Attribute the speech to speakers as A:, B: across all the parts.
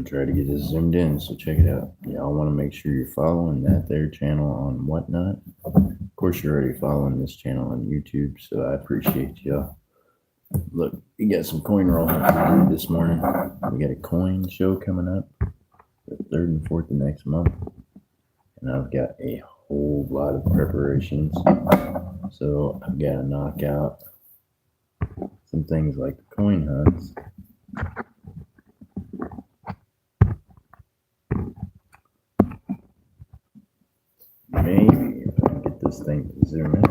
A: and try to get this zoomed in, so check it out. Y'all want to make sure you're following that there channel on Whatnot. Of course, you're already following this channel on YouTube, so I appreciate y'all. Look, we got some coin roll this morning. We got a coin show coming up the 3rd and 4th of next month, and I've got a whole lot of preparations. So I've got to knock out some things like the coin hunts. Maybe if I can get this thing to zoom in,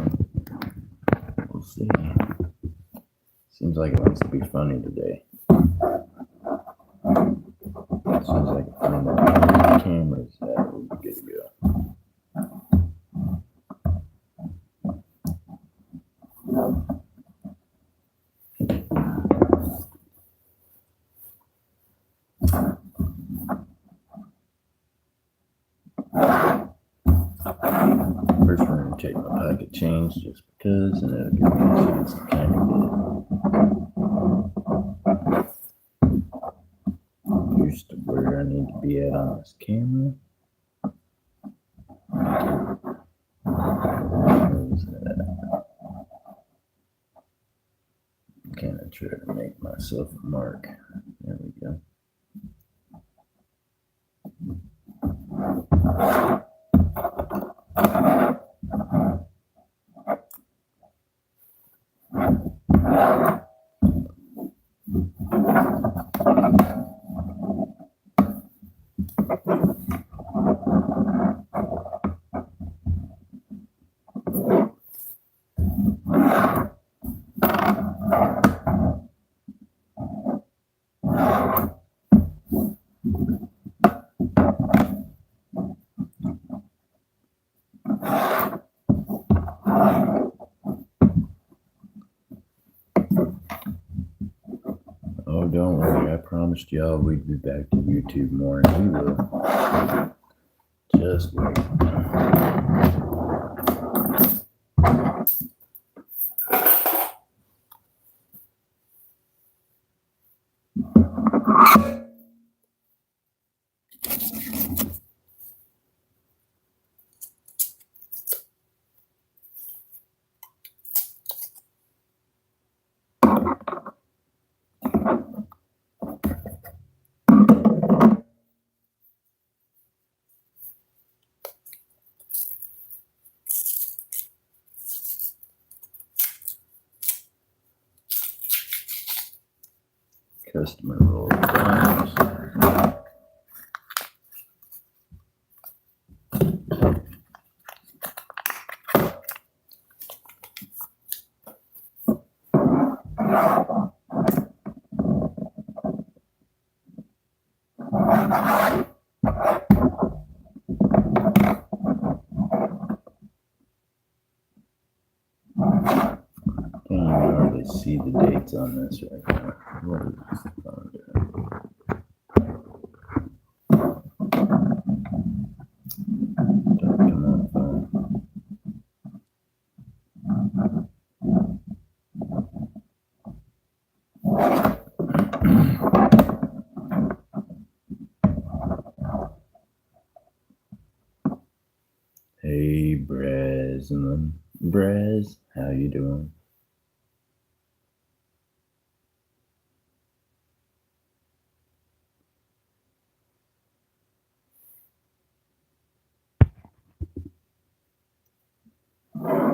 A: we'll see. Seems like it wants to be funny today. As soon as I can find out where the camera's at, we'll be good to go. First, we're going to take my pocket change just because, and it'll give me a chance to kind of get used to where I need to be at on this camera. Kind of try to make myself a mark. There we go. Oh, don't worry. I promised y'all we'd be back to YouTube more, and we will. Just wait. Customer roll times. Can't even hardly see the dates on this right now. What is this phone doing? Come on, phone. Hey, Braz, how you doing?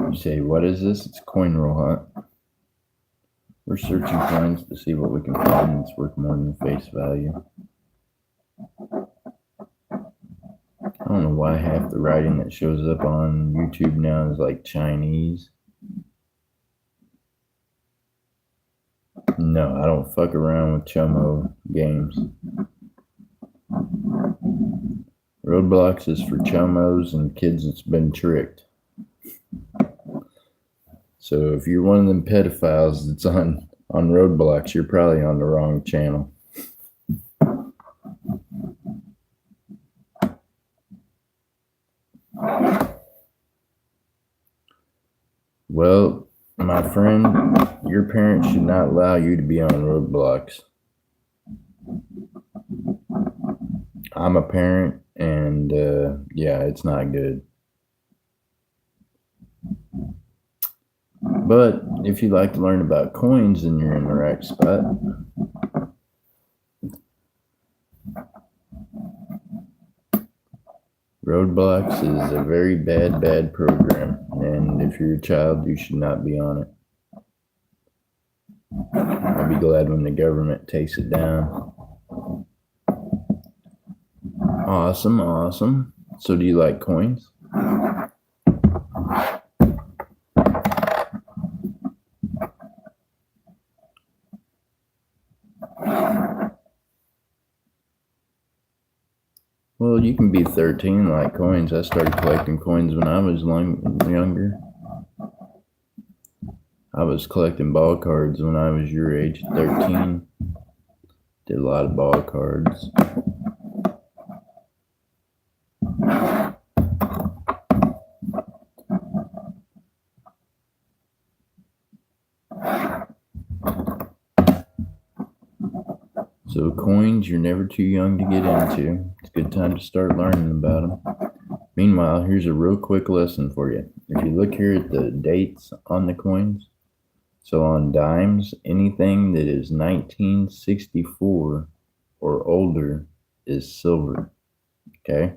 A: You say, what is this? It's coin roll hunt. We're searching coins to see what we can find that's worth more than face value. I don't know why half the writing that shows up on YouTube now is like Chinese. No, I don't fuck around with Chomo games. Roblox is for chomos and kids that's been tricked. So if you're one of them pedophiles that's on Roblox, you're probably on the wrong channel. Well, my friend, your parents should not allow you to be on Roblox. I'm a parent, and yeah, it's not good. But if you like to learn about coins, then you're in the right spot. Roadblocks is a very bad program, and if you're a child, you should not be on it. I'll be glad when the government takes it down. Awesome. So do you like coins? Well, you can be 13 and like coins. I started collecting coins when I was younger. I was collecting ball cards when I was your age, 13. Did a lot of ball cards. So coins, you're never too young to get into. It's a good time to start learning about them. Meanwhile, here's a real quick lesson for you. If you look here at the dates on the coins, so on dimes, anything that is 1964 or older is silver. Okay?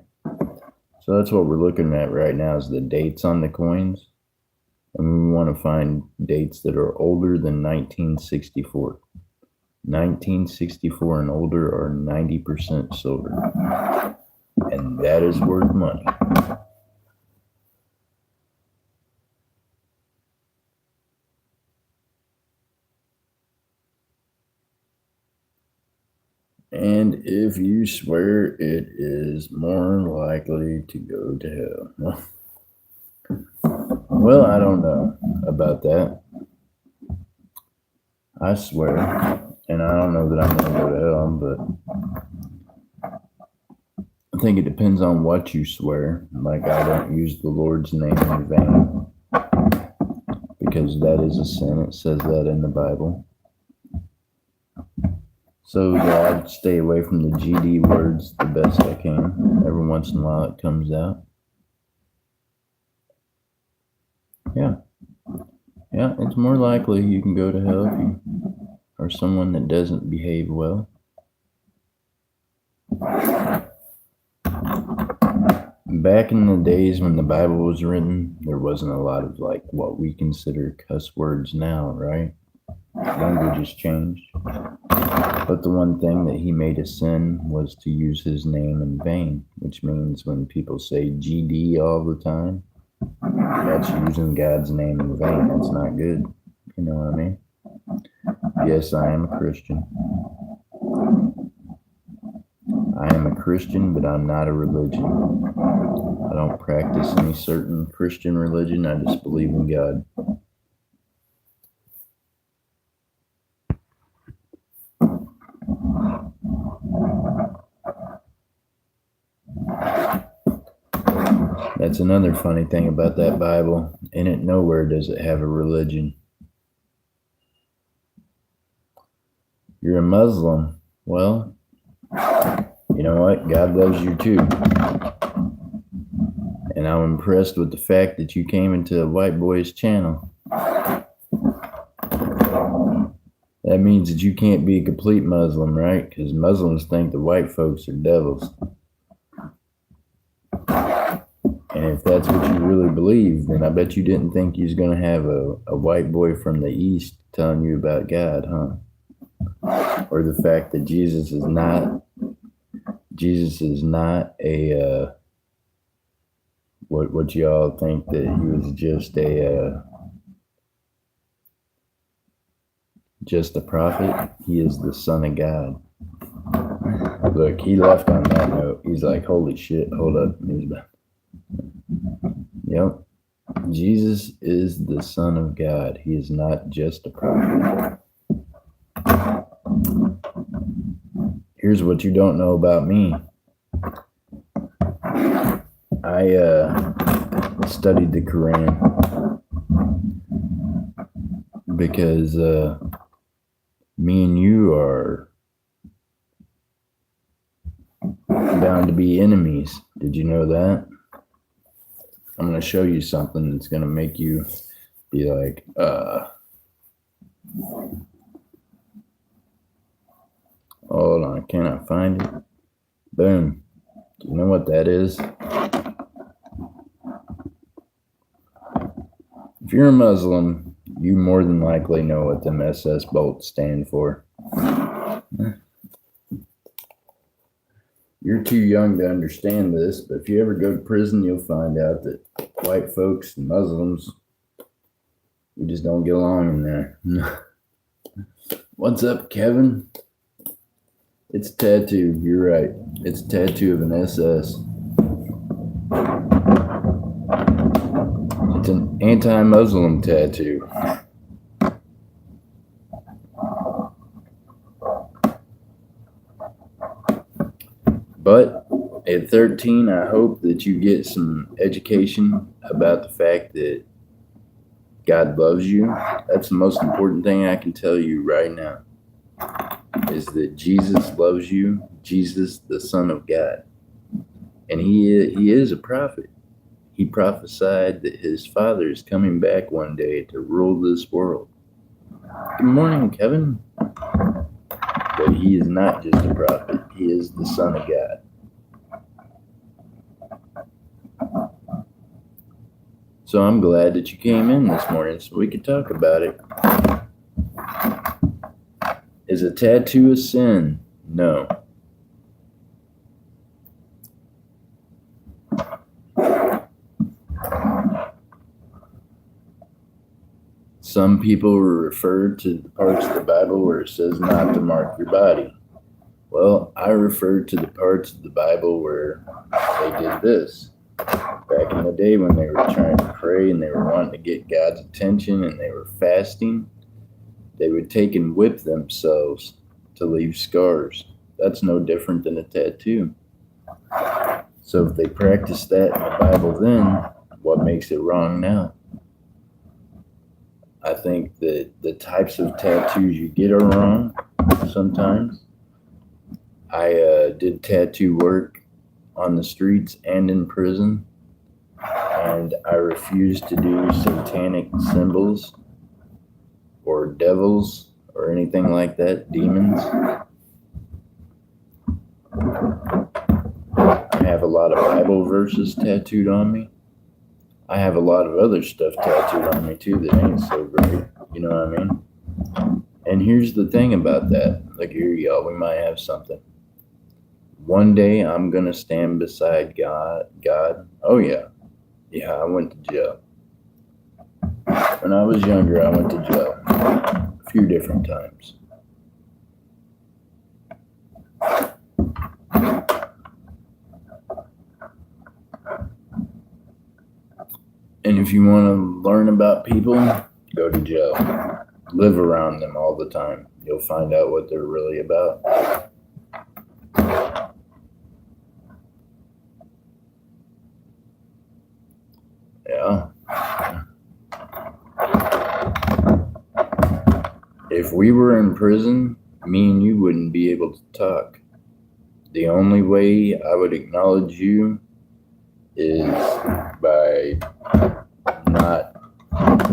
A: So that's what we're looking at right now is the dates on the coins. And we want to find dates that are older than 1964. 1964 and older are 90% silver. And that is worth money. And if you swear, it is more likely to go to hell. Well, I don't know about that. I swear, and I don't know that I'm going to go to hell, but I think it depends on what you swear. Like, I don't use the Lord's name in vain because that is a sin. It says that in the Bible. So, yeah, I'd stay away from the GD words the best I can. Every once in a while it comes out. Yeah, it's more likely you can go to hell if you are someone that doesn't behave well. Back in the days when the Bible was written, there wasn't a lot of like what we consider cuss words now, right? Language has changed. But the one thing that he made a sin was to use his name in vain, which means when people say GD all the time, that's using God's name in vain. That's not good. You know what I mean? Yes, I am a Christian. I am a Christian, but I'm not a religion. I don't practice any certain Christian religion. I just believe in God. That's another funny thing about that Bible. In it, nowhere does it have a religion. You're a Muslim. Well, you know what? God loves you too. And I'm impressed with the fact that you came into a white boy's channel. That means that you can't be a complete Muslim, right? Because Muslims think the white folks are devils. And if that's what you really believe, then I bet you didn't think you was going to have a white boy from the East telling you about God, huh? Or the fact that Jesus is not a, what y'all think that he was just a prophet. He is the Son of God. Look, he left on that note. He's like, holy shit, hold up. Yep. Jesus is the Son of God. He is not just a prophet. Here's what you don't know about me. I studied the Quran because me and you are bound to be enemies. Did you know that? I'm going to show you something that's going to make you be like, hold on, can I find it? Boom. Do you know what that is? If you're a Muslim, you more than likely know what them SS bolts stand for. You're too young to understand this, but if you ever go to prison, you'll find out that white folks and Muslims, we just don't get along in there. What's up, Kevin? It's a tattoo. You're right. It's a tattoo of an SS. It's an anti-Muslim tattoo. But at 13, I hope that you get some education about the fact that God loves you. That's the most important thing I can tell you right now, is that Jesus loves you, Jesus, the Son of God. And he is a prophet. He prophesied that his Father is coming back one day to rule this world. Good morning, Kevin. But he is not just a prophet. He is the Son of God. So I'm glad that you came in this morning so we could talk about it. Is a tattoo a sin? No. Some people refer to the parts of the Bible where it says not to mark your body. Well, I refer to the parts of the Bible where they did this. Back in the day when they were trying to pray and they were wanting to get God's attention and they were fasting, they would take and whip themselves to leave scars. That's no different than a tattoo. So if they practiced that in the Bible then, what makes it wrong now? I think that the types of tattoos you get are wrong sometimes. I did tattoo work on the streets and in prison, and I refused to do satanic symbols or devils or anything like that, demons. I have a lot of Bible verses tattooed on me. I have a lot of other stuff tattooed on me too that ain't so great. You know what I mean? And here's the thing about that. Look here, y'all, we might have something. One day I'm going to stand beside God. Oh, yeah. Yeah, I went to jail. When I was younger, I went to jail a few different times. And if you want to learn about people, go to jail. Live around them all the time. You'll find out what they're really about. Yeah. If we were in prison, me and you wouldn't be able to talk. The only way I would acknowledge you is by not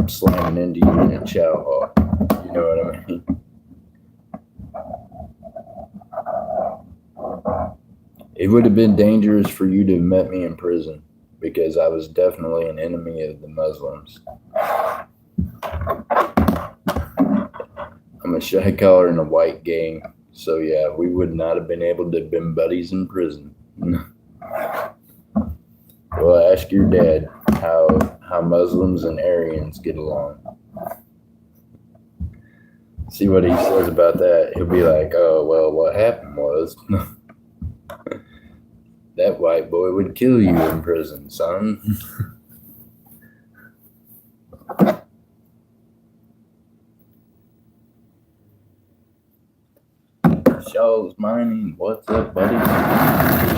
A: slamming into you in a chow hall. You know what I mean? It would have been dangerous for you to have met me in prison because I was definitely an enemy of the Muslims. I'm a shy collar in a white gang. So yeah, we would not have been able to have been buddies in prison. Well, ask your dad how Muslims and Aryans get along. See what he says about that. He'll be like, oh, well, what happened was that white boy would kill you in prison, son. Shaw's Mining, what's up, buddy?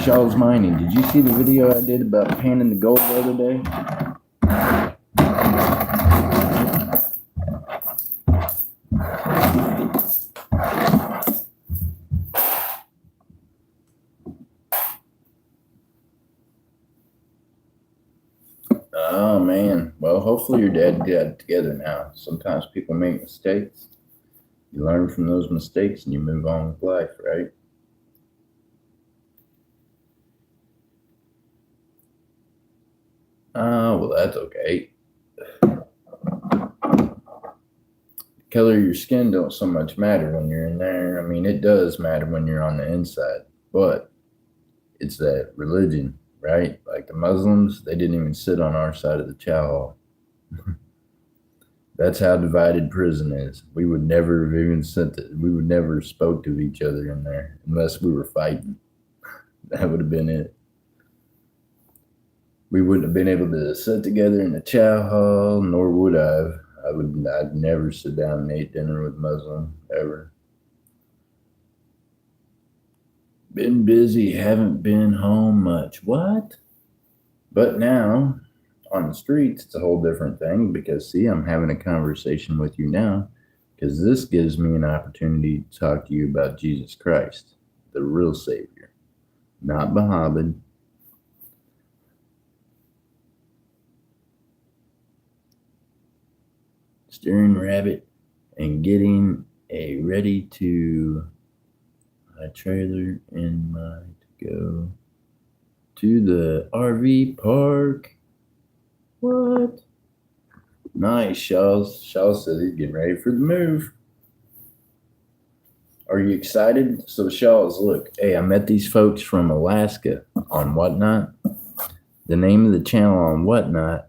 A: Shaw's Mining, did you see the video I did about panning the gold the other day? Well, hopefully your dad got it together now. Sometimes people make mistakes. You learn from those mistakes and you move on with life, right? Well, that's okay. Color of your skin don't so much matter when you're in there. I mean, it does matter when you're on the inside, but it's that religion, right? Like the Muslims, they didn't even sit on our side of the chow hall. That's how divided prison is. We would never have even we would never spoke to each other in there unless we were fighting. That would have been it. We wouldn't have been able to sit together in the chow hall, nor would I'd never sit down and eat dinner with Muslim ever. Been busy, haven't been home much. What? But now on the streets, it's a whole different thing because, see, I'm having a conversation with you now because this gives me an opportunity to talk to you about Jesus Christ, the real Savior, not Muhammad. Steering rabbit and getting a ready to a trailer in my to go to the RV park. What? Nice, Shaws. Shaws says he's getting ready for the move. Are you excited? So, Shaws, look, hey, I met these folks from Alaska on Whatnot. The name of the channel on Whatnot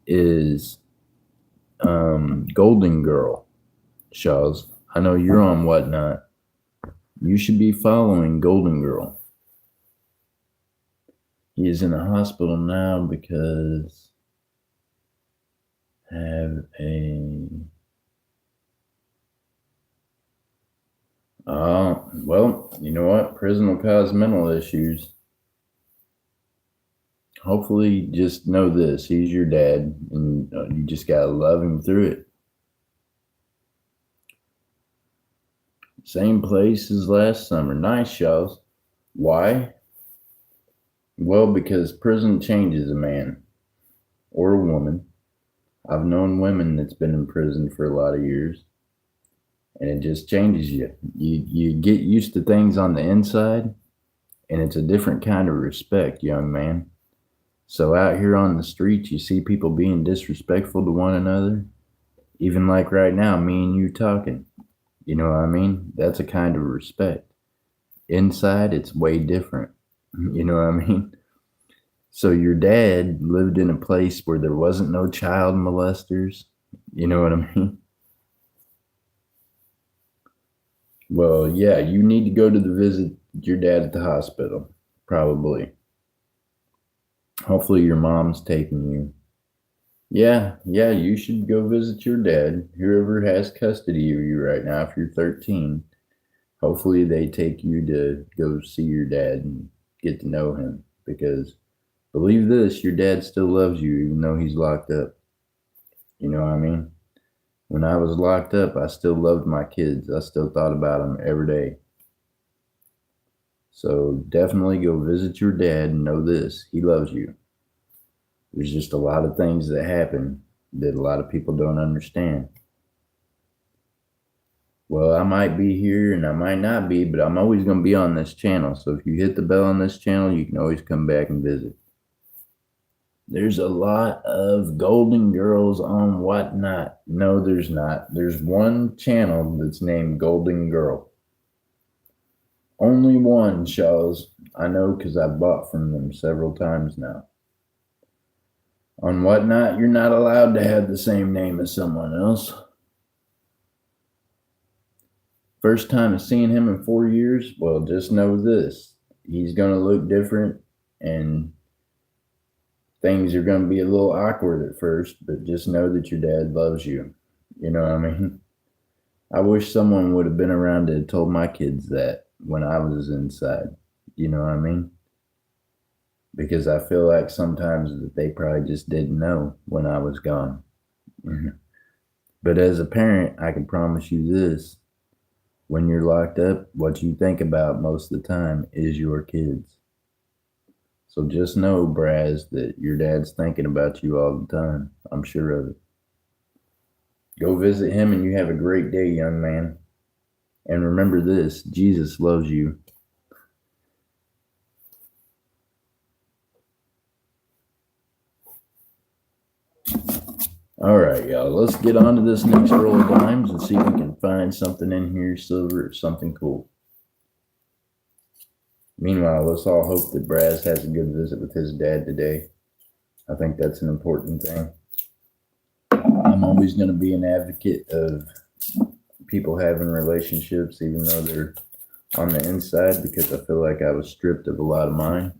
A: is Golden Girl. Shaws, I know you're on Whatnot. You should be following Golden Girl. He is in a hospital now because well, you know what? Prison will cause mental issues. Hopefully, just know this: he's your dad, and you just gotta love him through it. Same place as last summer. Nice, Shaws. Why? Well, because prison changes a man or a woman. I've known women that's been in prison for a lot of years, and it just changes you. You get used to things on the inside, and it's a different kind of respect, young man. So out here on the streets, you see people being disrespectful to one another. Even like right now, me and you talking. You know what I mean? That's a kind of respect. Inside, it's way different. You know what I mean? So your dad lived in a place where there wasn't no child molesters. You know what I mean? Well, yeah, you need to go to the visit your dad at the hospital, probably. Hopefully your mom's taking you. Yeah, you should go visit your dad. Whoever has custody of you right now, if you're 13, hopefully they take you to go see your dad and get to know him. Because believe this, your dad still loves you even though he's locked up. You know what I mean? When I was locked up, I still loved my kids. I still thought about them every day. So definitely go visit your dad and know this, he loves you. There's just a lot of things that happen that a lot of people don't understand. Well, I might be here and I might not be, but I'm always going to be on this channel. So if you hit the bell on this channel, you can always come back and visit. There's a lot of golden girls on Whatnot. No, there's not. There's one channel that's named Golden Girl. Only one, Shaws. I know because I bought from them several times now. On Whatnot, you're not allowed to have the same name as someone else. First time of seeing him in 4 years, well, just know this. He's going to look different and things are going to be a little awkward at first, but just know that your dad loves you. You know what I mean? I wish someone would have been around to have told my kids that when I was inside. You know what I mean? Because I feel like sometimes that they probably just didn't know when I was gone. But as a parent, I can promise you this. When you're locked up, what you think about most of the time is your kids. So just know, Braz, that your dad's thinking about you all the time. I'm sure of it. Go visit him and you have a great day, young man. And remember this, Jesus loves you. All right, y'all. Let's get on to this next roll of dimes and see if we can find something in here, silver or something cool. Meanwhile, let's all hope that Braz has a good visit with his dad today. I think that's an important thing. I'm always going to be an advocate of people having relationships, even though they're on the inside, because I feel like I was stripped of a lot of mine.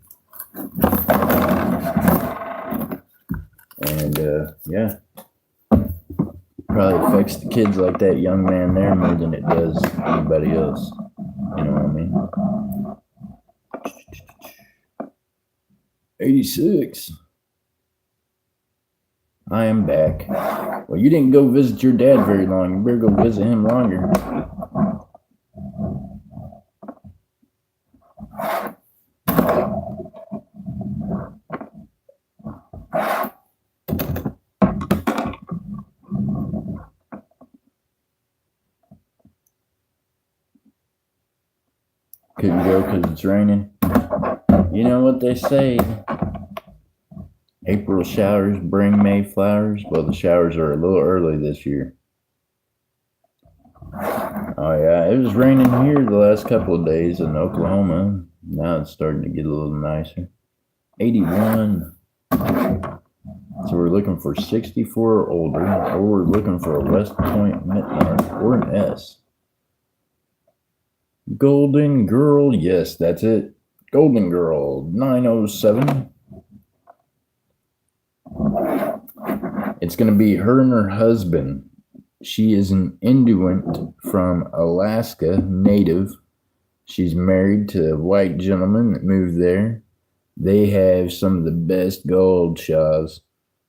A: And yeah, probably affects the kids like that young man there more than it does anybody else. You know what I mean? 86. I am back. Well, you didn't go visit your dad very long. You better go visit him longer. Couldn't go because it's raining. You know what they say? April showers bring May flowers. Well, the showers are a little early this year. Oh, yeah. It was raining here the last couple of days in Oklahoma. Now it's starting to get a little nicer. 81. So we're looking for 64 or older, or we're looking for a West Point Midmark or an S. Golden Girl. Yes, that's it. Golden Girl 907. It's going to be her and her husband. She is an Inuit from Alaska, native. She's married to a white gentleman that moved there. They have some of the best gold, Shaws.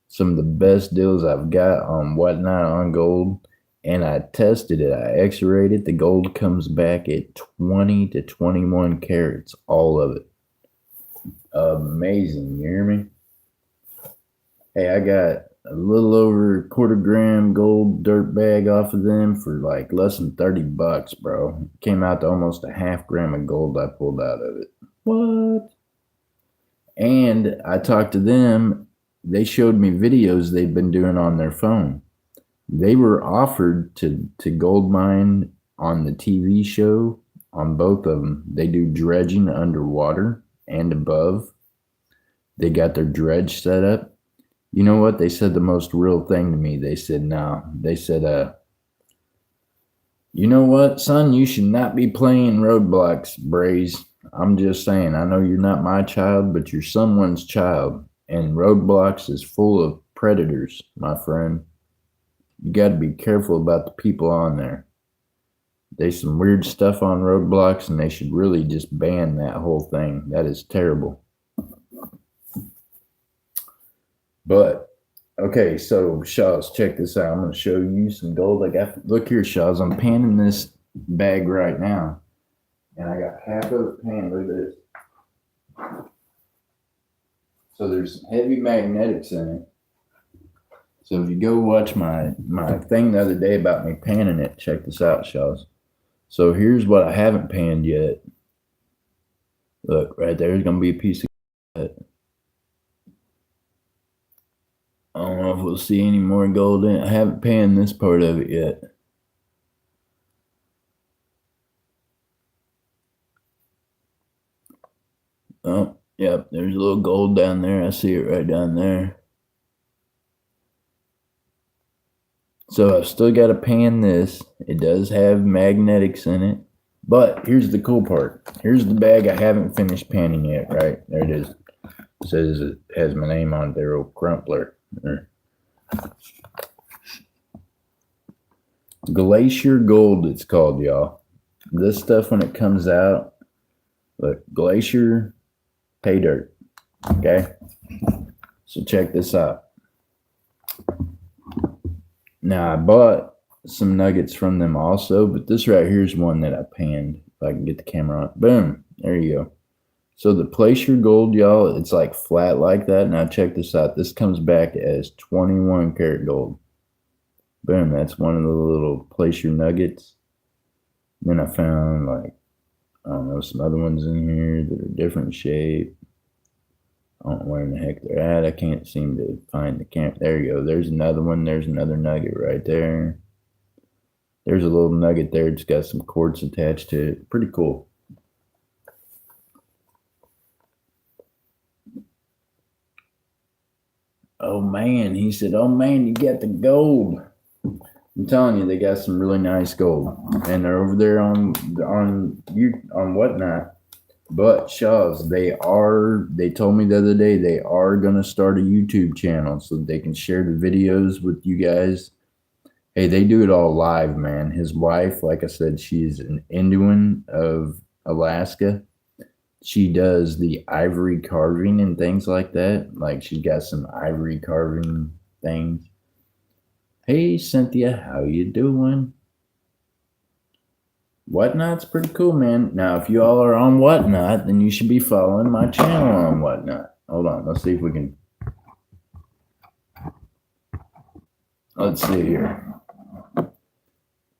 A: Some of the best deals I've got on Whatnot on gold. And I tested it. I x-rayed it. The gold comes back at 20 to 21 carats, all of it. Amazing. You hear me? Hey, I got a little over a quarter gram gold dirt bag off of them for like less than $30, bro. Came out to almost a half gram of gold I pulled out of it. What? And I talked to them. They showed me videos they've been doing on their phone. They were offered to gold mine on the TV show on both of them. They do dredging underwater and above. They got their dredge set up. You know what? They said the most real thing to me. They said, no. They said, you know what, son? You should not be playing Roadblocks, Braze. I'm just saying, I know you're not my child, but you're someone's child. And Roadblocks is full of predators, my friend. You got to be careful about the people on there. There's some weird stuff on Roadblocks, and they should really just ban that whole thing. That is terrible. But, okay, so, Shaws, check this out. I'm going to show you some gold I got. Look here, Shaws. I'm panning this bag right now. And I got half of it panned. Look at this. So there's some heavy magnetics in it. So if you go watch my thing the other day about me panning it, check this out, Shaws. So here's what I haven't panned yet. Look, right there's going to be a piece of cut. I don't know if we'll see any more gold in it. I haven't panned this part of it yet. Oh, yep, there's a little gold down there. I see it right down there. So I've still got to pan this. It does have magnetics in it. But here's the cool part. Here's the bag I haven't finished panning yet, right? There it is. It says it has my name on it there, old Crumpler. Glacier Gold, it's called, y'all. This stuff, when it comes out, look, Glacier Pay Dirt. Okay? So check this out. Now, I bought some nuggets from them also, but this right here is one that I panned. If I can get the camera on. Boom. There you go. So the Placer Gold, y'all, it's like flat like that. Now check this out. This comes back as 21 karat gold. Boom, that's one of the little Placer nuggets. Then I found like, I don't know, some other ones in here that are different shape. I don't know where in the heck they're at. I can't seem to find the camp. There you go. There's another one. There's another nugget right there. There's a little nugget there. It's got some quartz attached to it. Pretty cool. Oh man, he said, oh man, you got the gold. I'm telling you, they got some really nice gold. And they're over there on Whatnot. But Shaws, they told me the other day they are gonna start a YouTube channel so they can share the videos with you guys. Hey, they do it all live, man. His wife, like I said, she's an Indian of Alaska. She does the ivory carving and things like that. Like she's got some ivory carving things. Hey, Cynthia, how you doing? Whatnot's pretty cool, man. Now, if you all are on Whatnot, then you should be following my channel on Whatnot. Hold on, let's see if we can. Let's see here.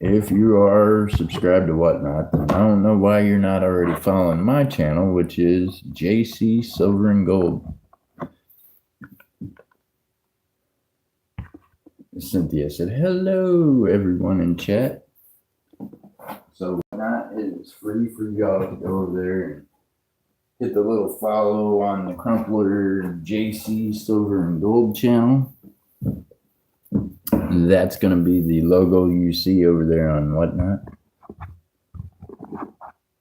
A: If you are subscribed to Whatnot, then I don't know why you're not already following my channel, which is JC Silver and Gold. Cynthia said, hello, everyone in chat. So Whatnot is free for y'all to go over there and hit the little follow on the Crumpler JC Silver and Gold channel. That's going to be the logo you see over there on Whatnot.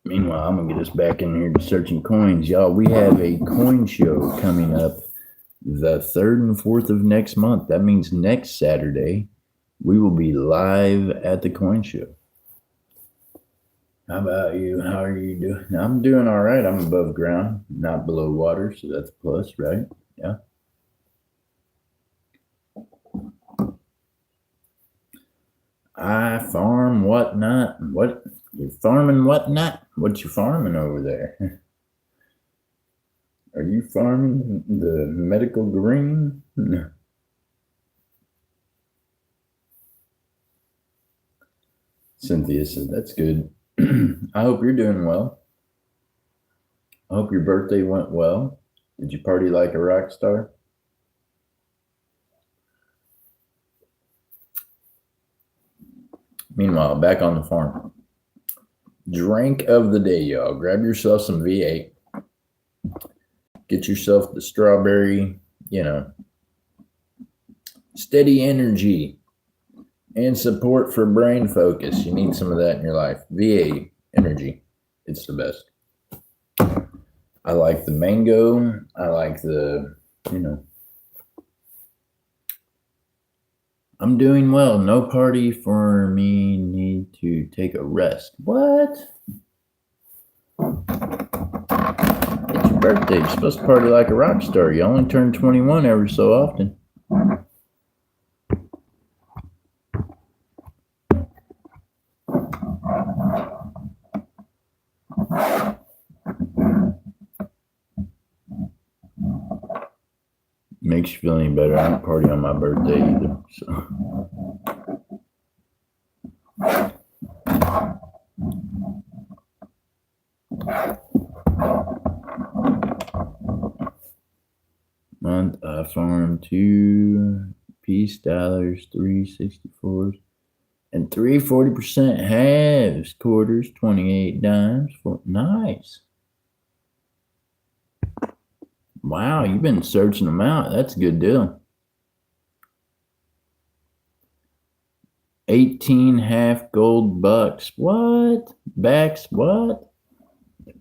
A: Meanwhile, I'm going to get us back in here to searching coins. Y'all, we have a coin show coming up the 3rd and 4th of next month. That means next Saturday, we will be live at the coin show. How about you? How are you doing? I'm doing all right. I'm above ground, not below water, so that's a plus, right? Yeah. I farm Whatnot. What? You're farming Whatnot? What you farming over there? Are you farming the medical green? No. Cynthia said, that's good. I hope you're doing well. I hope your birthday went well. Did you party like a rock star? Meanwhile, back on the farm. Drink of the day, y'all. Grab yourself some V8. Get yourself the strawberry, steady energy and support for brain focus. You need some of that in your life. V8 energy. It's the best. I like the mango. I like the, I'm doing well. No party for me. Need to take a rest. What? It's your birthday. You're supposed to party like a rock star. You only turn 21 every so often. Makes you feel any better. I don't party on my birthday either. So. Month I farm 2 peace dollars, 364s, and 340% halves, quarters, 28 dimes. Nice. Wow, you've been searching them out. That's a good deal. 18 half gold bucks. What? Backs, what?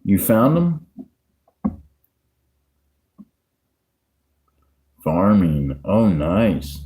A: You found them? Farming. Oh, nice.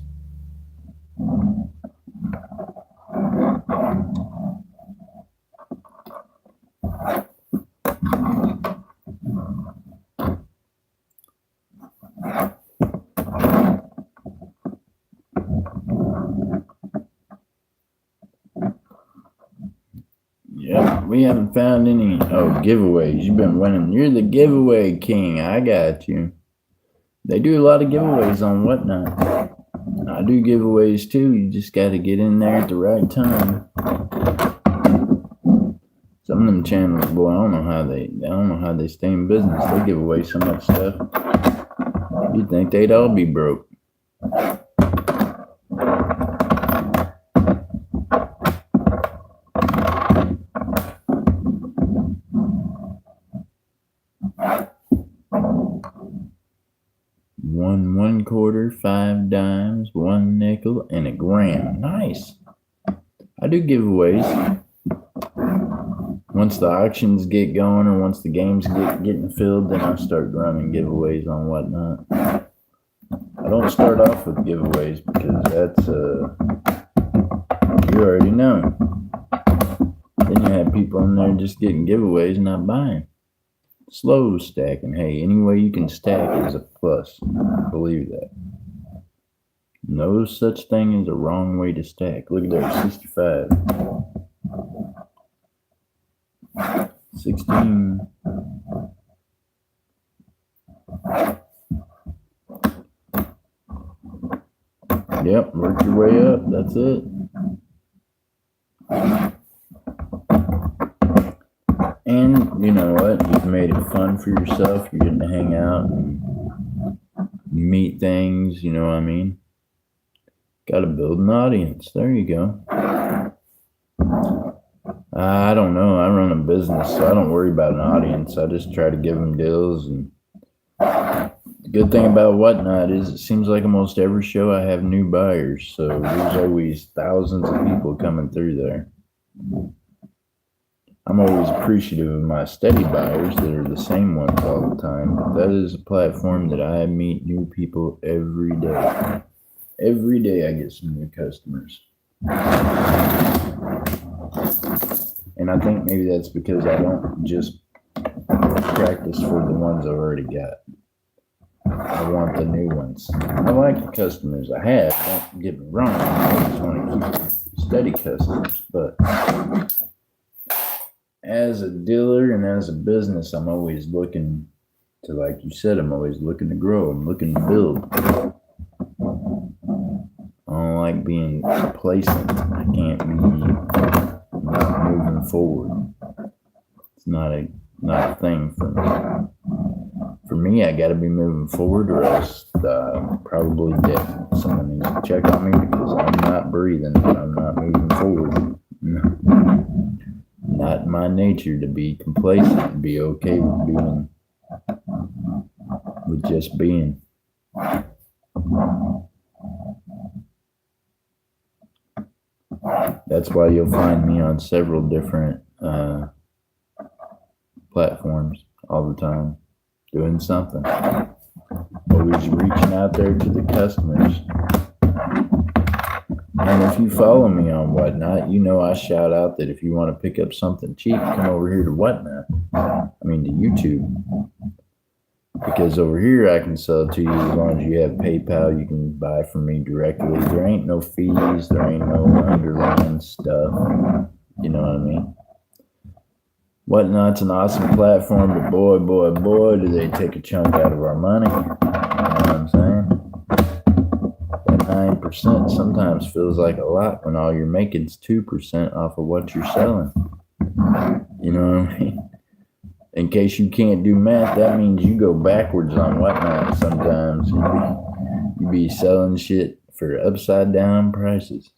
A: Yeah, we you haven't found any giveaways. You've been winning. You're the giveaway king. I got you. They do a lot of giveaways on Whatnot. I do giveaways too. You just got to get in there at the right time. Some of them channels, boy, I don't know how they stay in business. They give away so much stuff. You'd think they'd all be broke. One quarter, 5 dimes, 1 nickel, and a gram. Nice. I do giveaways. Once the auctions get going or once the games getting filled, then I start running giveaways on Whatnot. I don't start off with giveaways because that's you already know. Then you have people in there just getting giveaways and not buying. Slow stacking. Hey, any way you can stack is a plus. Believe that. No such thing as a wrong way to stack. Look at there, 65. 16. Yep, work your way up. That's it. And you know what? You've made it fun for yourself. You're getting to hang out and meet things. You know what I mean? Got to build an audience. There you go. I don't know. I run a business, so I don't worry about an audience. I just try to give them deals. And the good thing about Whatnot is it seems like almost every show I have new buyers. So there's always thousands of people coming through there. I'm always appreciative of my steady buyers that are the same ones all the time. But that is a platform that I meet new people every day. Every day I get some new customers. And I think maybe that's because I don't just practice for the ones I've already got. I want the new ones. I like the customers I have. Don't get me wrong. I just want to keep steady customers. But as a dealer and as a business, I'm always looking to, like you said, I'm always looking to grow. I'm looking to build. I don't like being complacent. I can't be not moving forward. It's not a thing for me. For me, I got to be moving forward, or else probably dead. Someone needs to check on me because I'm not breathing. I'm not moving forward. Not my nature to be complacent and be okay with just being. That's why you'll find me on several different platforms all the time, doing something. Always reaching out there to the customers. And if you follow me on Whatnot, you know I shout out that if you want to pick up something cheap, come over here to Whatnot. To YouTube. Because over here I can sell it to you as long as you have PayPal. You can buy from me directly. There ain't no fees. There ain't no underlying stuff. You know what I mean? Whatnot's an awesome platform, but boy, do they take a chunk out of our money. You know what I'm saying? That 9% sometimes feels like a lot when all you're making is 2% off of what you're selling. You know what I mean? In case you can't do math, that means you go backwards on Whatnot sometimes. You be selling shit for upside down prices.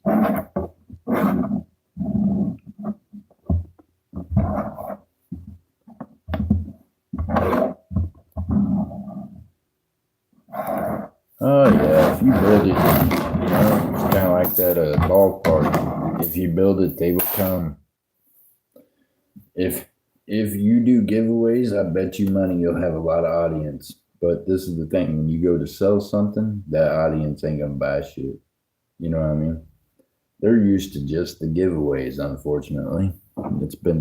A: Oh yeah, if you build it, it's kind of like that ballpark. If you build it, they will come. If you do giveaways, I bet you money you'll have a lot of audience. But this is the thing: when you go to sell something, that audience ain't gonna buy shit. You know what I mean? They're used to just the giveaways. Unfortunately, it's been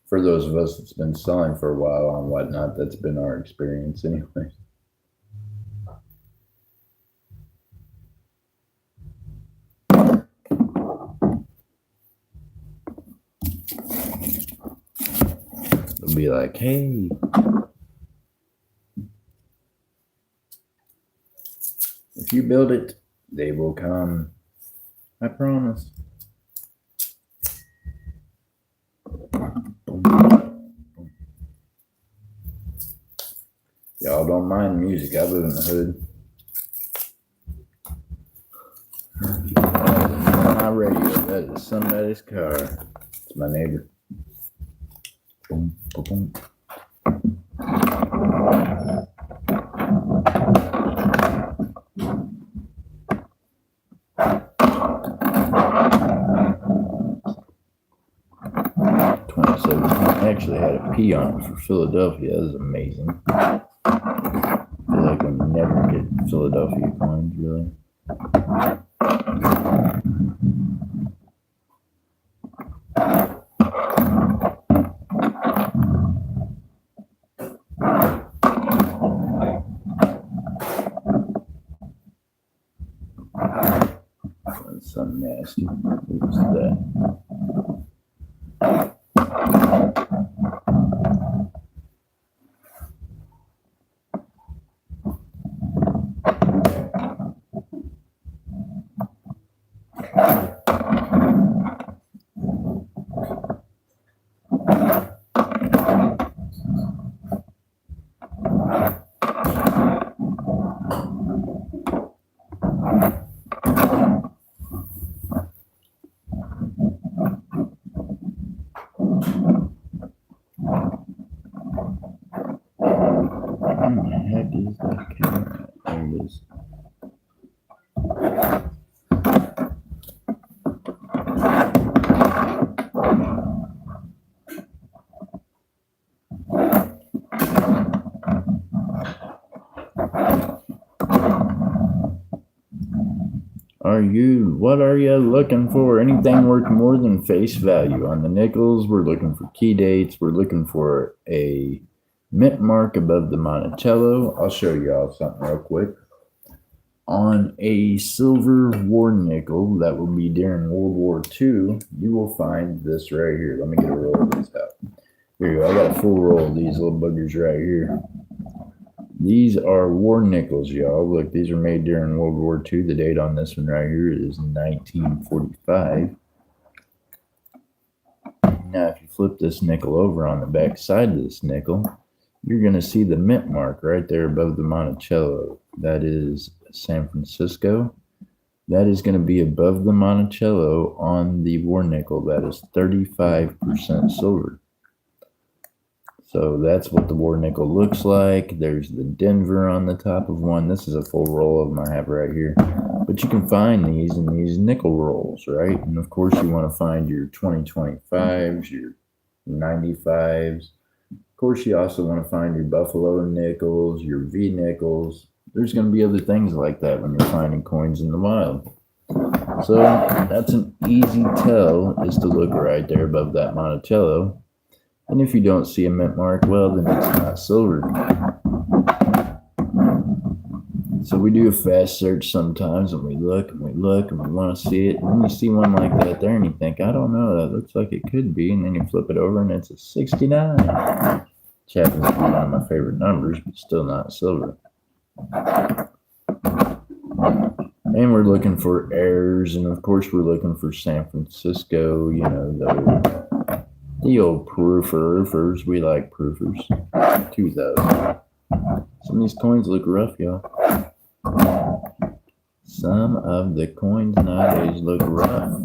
A: for those of us that's been selling for a while on Whatnot, that's been our experience anyway. be like, hey, if you build it, they will come. I promise. Y'all don't mind music. I live in the hood. My radio, that is somebody's car. It's my neighbor. Boom, boom, boom. I actually had a P on it for Philadelphia. That was amazing. I feel like we never get Philadelphia coins, really. That's something nasty. What's that? Is that camera? There it is. What are you looking for? Anything worth more than face value. On the nickels, we're looking for key dates. We're looking for a mint mark above the Monticello. I'll show y'all something real quick. On a silver war nickel that will be during World War II, you will find this right here. Let me get a roll of this out. Here you go. I got a full roll of these little buggers right here. These are war nickels, y'all. Look, these are made during World War II. The date on this one right here is 1945. Now, if you flip this nickel over on the back side of this nickel, you're going to see the mint mark right there above the Monticello. That is San Francisco. That is going to be above the Monticello on the war nickel. That is 35% silver. So that's what the war nickel looks like. There's the Denver on the top of one. This is a full roll of them I have right here. But you can find these in these nickel rolls, right? And of course you want to find your 2025s, your 95s. Of course you also want to find your Buffalo nickels, your V nickels. There's going to be other things like that when you're finding coins in the wild. So that's an easy tell, is to look right there above that Monticello. And if you don't see a mint mark, well, then it's not silver. So we do a fast search sometimes, and we look, and we look, and we want to see it. And then you see one like that there, and you think, I don't know, that looks like it could be. And then you flip it over, and it's a 69. Which happens to be one of my favorite numbers, but still not silver. And we're looking for errors, and of course we're looking for San Francisco, you know, the old proofers. We like proofers. 2000. Some of these coins look rough, y'all. Some of the coins nowadays look rough.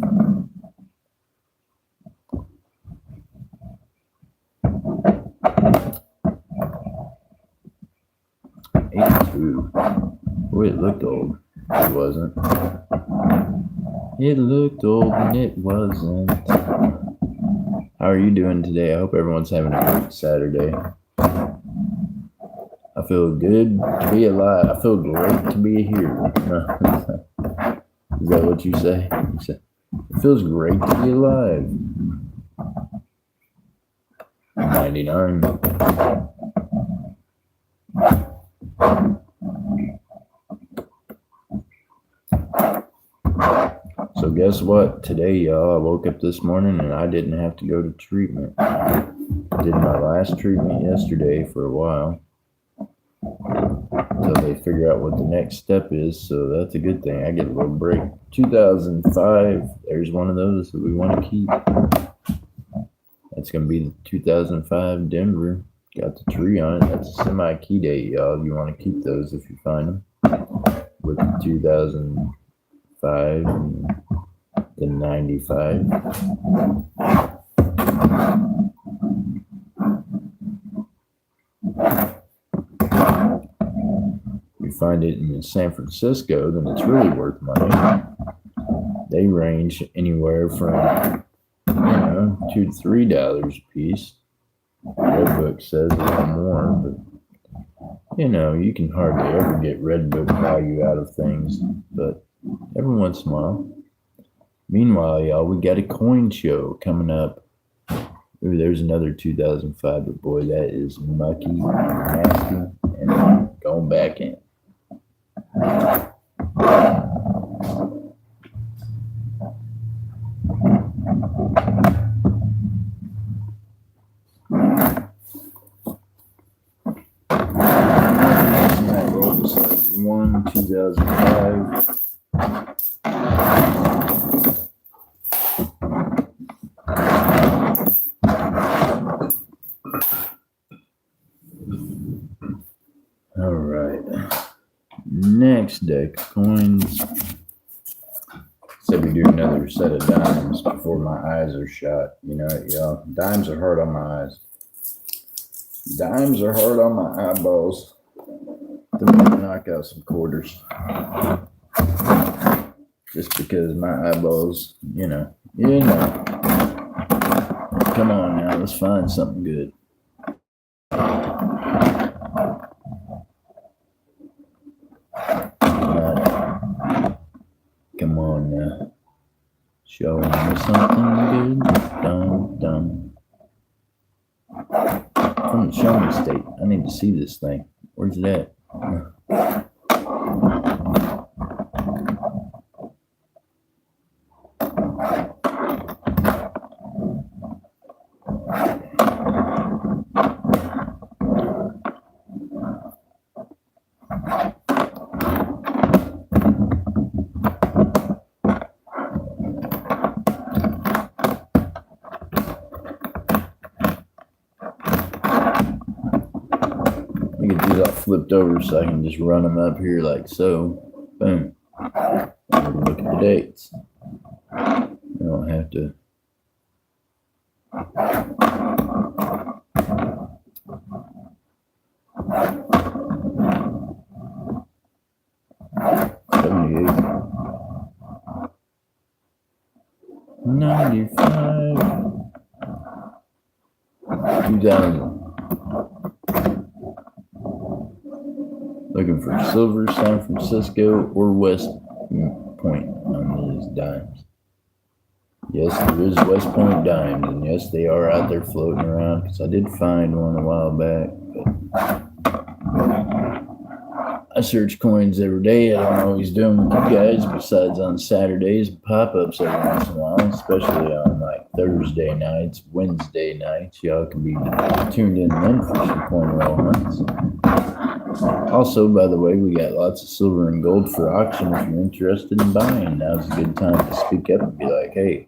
A: Boy, it looked old. It wasn't. It looked old and it wasn't. How are you doing today? I hope everyone's having a great Saturday. I feel good to be alive. I feel great to be here. Is that what you say? It feels great to be alive. 99. So guess what? Today, y'all, I woke up this morning and I didn't have to go to treatment. Did my last treatment yesterday for a while until they figure out what the next step is. So that's a good thing. I get a little break. 2005, there's one of those that we want to keep. That's going to be the 2005 Denver. Got the tree on it. That's a semi-key date, y'all. You want to keep those if you find them. With the 2005 and the 95. You find it in San Francisco, then it's really worth money. They range anywhere from $2 to $3 a piece. Redbook says a little more, but you can hardly ever get Redbook value out of things, but every once in a while. Meanwhile, y'all, we got a coin show coming up. Ooh, there's another 2005, but boy, that is mucky and nasty and going back in. That roll is 2005. All right. Next deck of coins. Said we do another set of dimes before my eyes are shot. Y'all, dimes are hard on my eyes. Dimes are hard on my eyeballs. I'm gonna knock out some quarters. Just because my eyeballs, Come on now, let's find something good. Come on now. Show me something good. Dum. From the Show Me State. I need to see this thing. Where's it at? Flipped over so I can just run them up here like so. Boom. Look at the dates. I don't have to. $78. 95. 2000. Looking for silver, San Francisco, or West Point on these dimes. Yes, there is West Point dimes, and yes, they are out there floating around, because I did find one a while back. But I search coins every day. I don't always do them with you guys, besides on Saturdays, pop-ups every once in a while, especially on like Thursday nights, Wednesday nights. Y'all can be tuned in then for some coin roll hunts. Also, by the way, we got lots of silver and gold for auction if you're interested in buying. Now's a good time to speak up and be like, hey,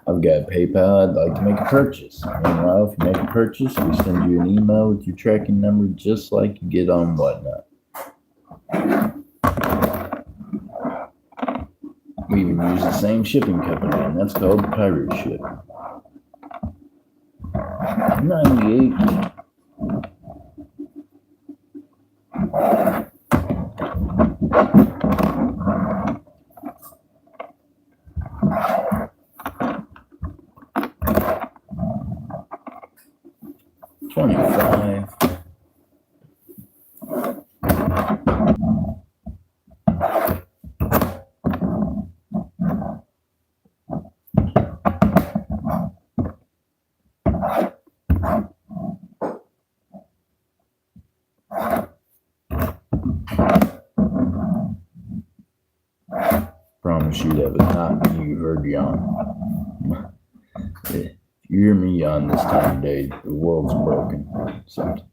A: I've got PayPal. I'd like to make a purchase. Meanwhile, if you make a purchase, we send you an email with your tracking number just like you get on Whatnot. We even use the same shipping company, and that's called Pirate Ship. 98. $25. Promise you that was not me you heard, John. If you hear me yawn this time of day, the world's broken. Something.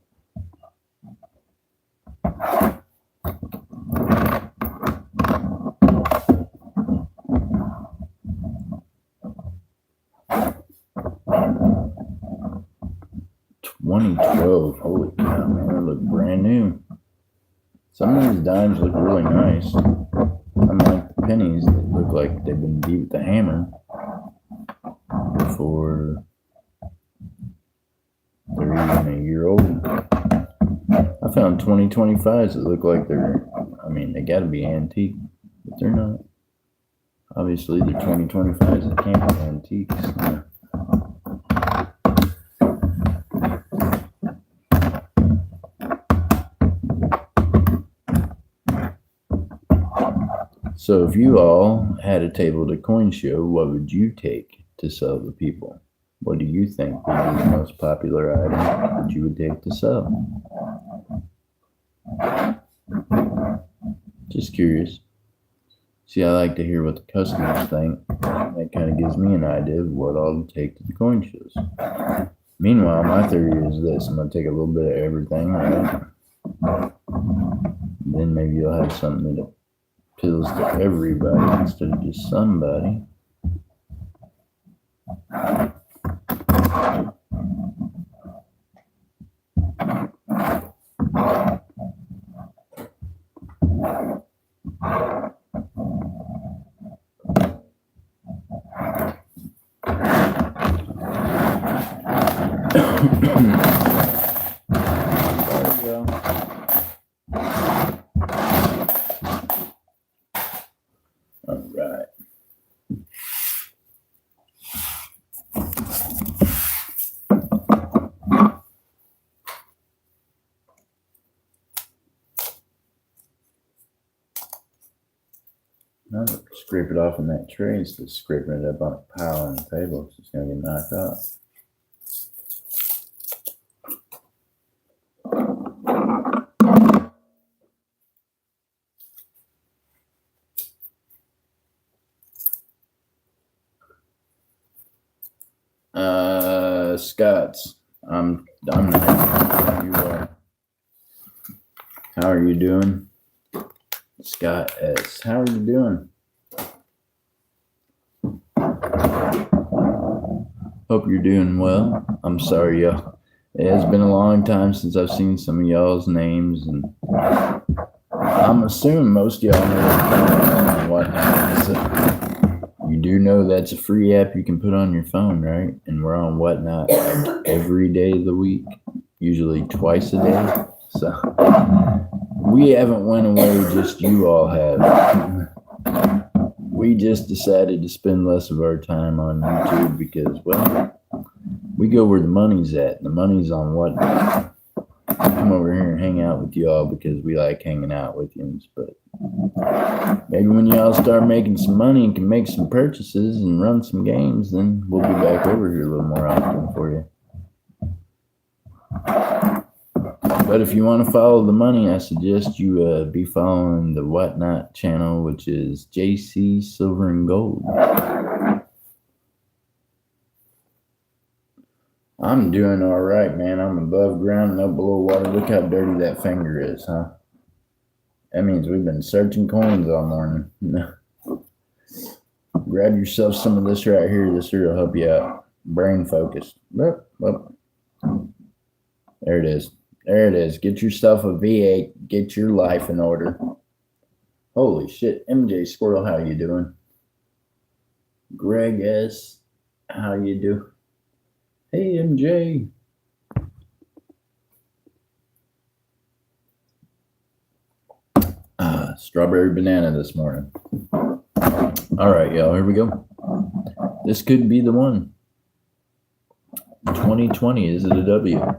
A: $2012. Holy cow, man, they look brand new. Some of these dimes look really nice. I mean, like the pennies, they look like they've been beat with the hammer before they're even a year old. I found 2025s that look like they gotta be antique, but they're not. Obviously, they're 2025s that can't be antiques. So if you all had a table at a coin show, what would you take to sell to people? What do you think would be the most popular item that you would take to sell? Just curious. See, I like to hear what the customers think. That kind of gives me an idea of what I'll take to the coin shows. Meanwhile, my theory is this. I'm going to take a little bit of everything, right? Then maybe you'll have something that appeals to everybody instead of just somebody. All right. Now to scrape it off in that tray instead of scraping it up on a pile on the table. It's just going to get knocked off. Scott's. I'm not. You are. How are you doing? Scott S. How are you doing? Hope you're doing well. I'm sorry, y'all. It has been a long time since I've seen some of y'all's names, and I'm assuming most of y'all know and whatnot. So you do know that's a free app you can put on your phone, right? And we're on Whatnot like every day of the week, usually twice a day. So we haven't went away, just you all have. We just decided to spend less of our time on YouTube because, well, we go where the money's at. And the money's on Whatnot. I come over here and hang out with y'all because we like hanging out with you. But maybe when y'all start making some money and can make some purchases and run some games, then we'll be back over here a little more often for you. But if you want to follow the money, I suggest you be following the Whatnot channel, which is JC Silver and Gold. I'm doing all right, man. I'm above ground, no below water. Look how dirty that finger is, huh? That means we've been searching coins all morning. Grab yourself some of this right here. This here will help you out. Brain focused. There it is. There it is. Get yourself a V8. Get your life in order. Holy shit. MJ Squirrel, how you doing? Greg S., how you do? Hey, MJ. Strawberry banana this morning. All right, y'all. Here we go. This could be the one. 2020. Is it a W?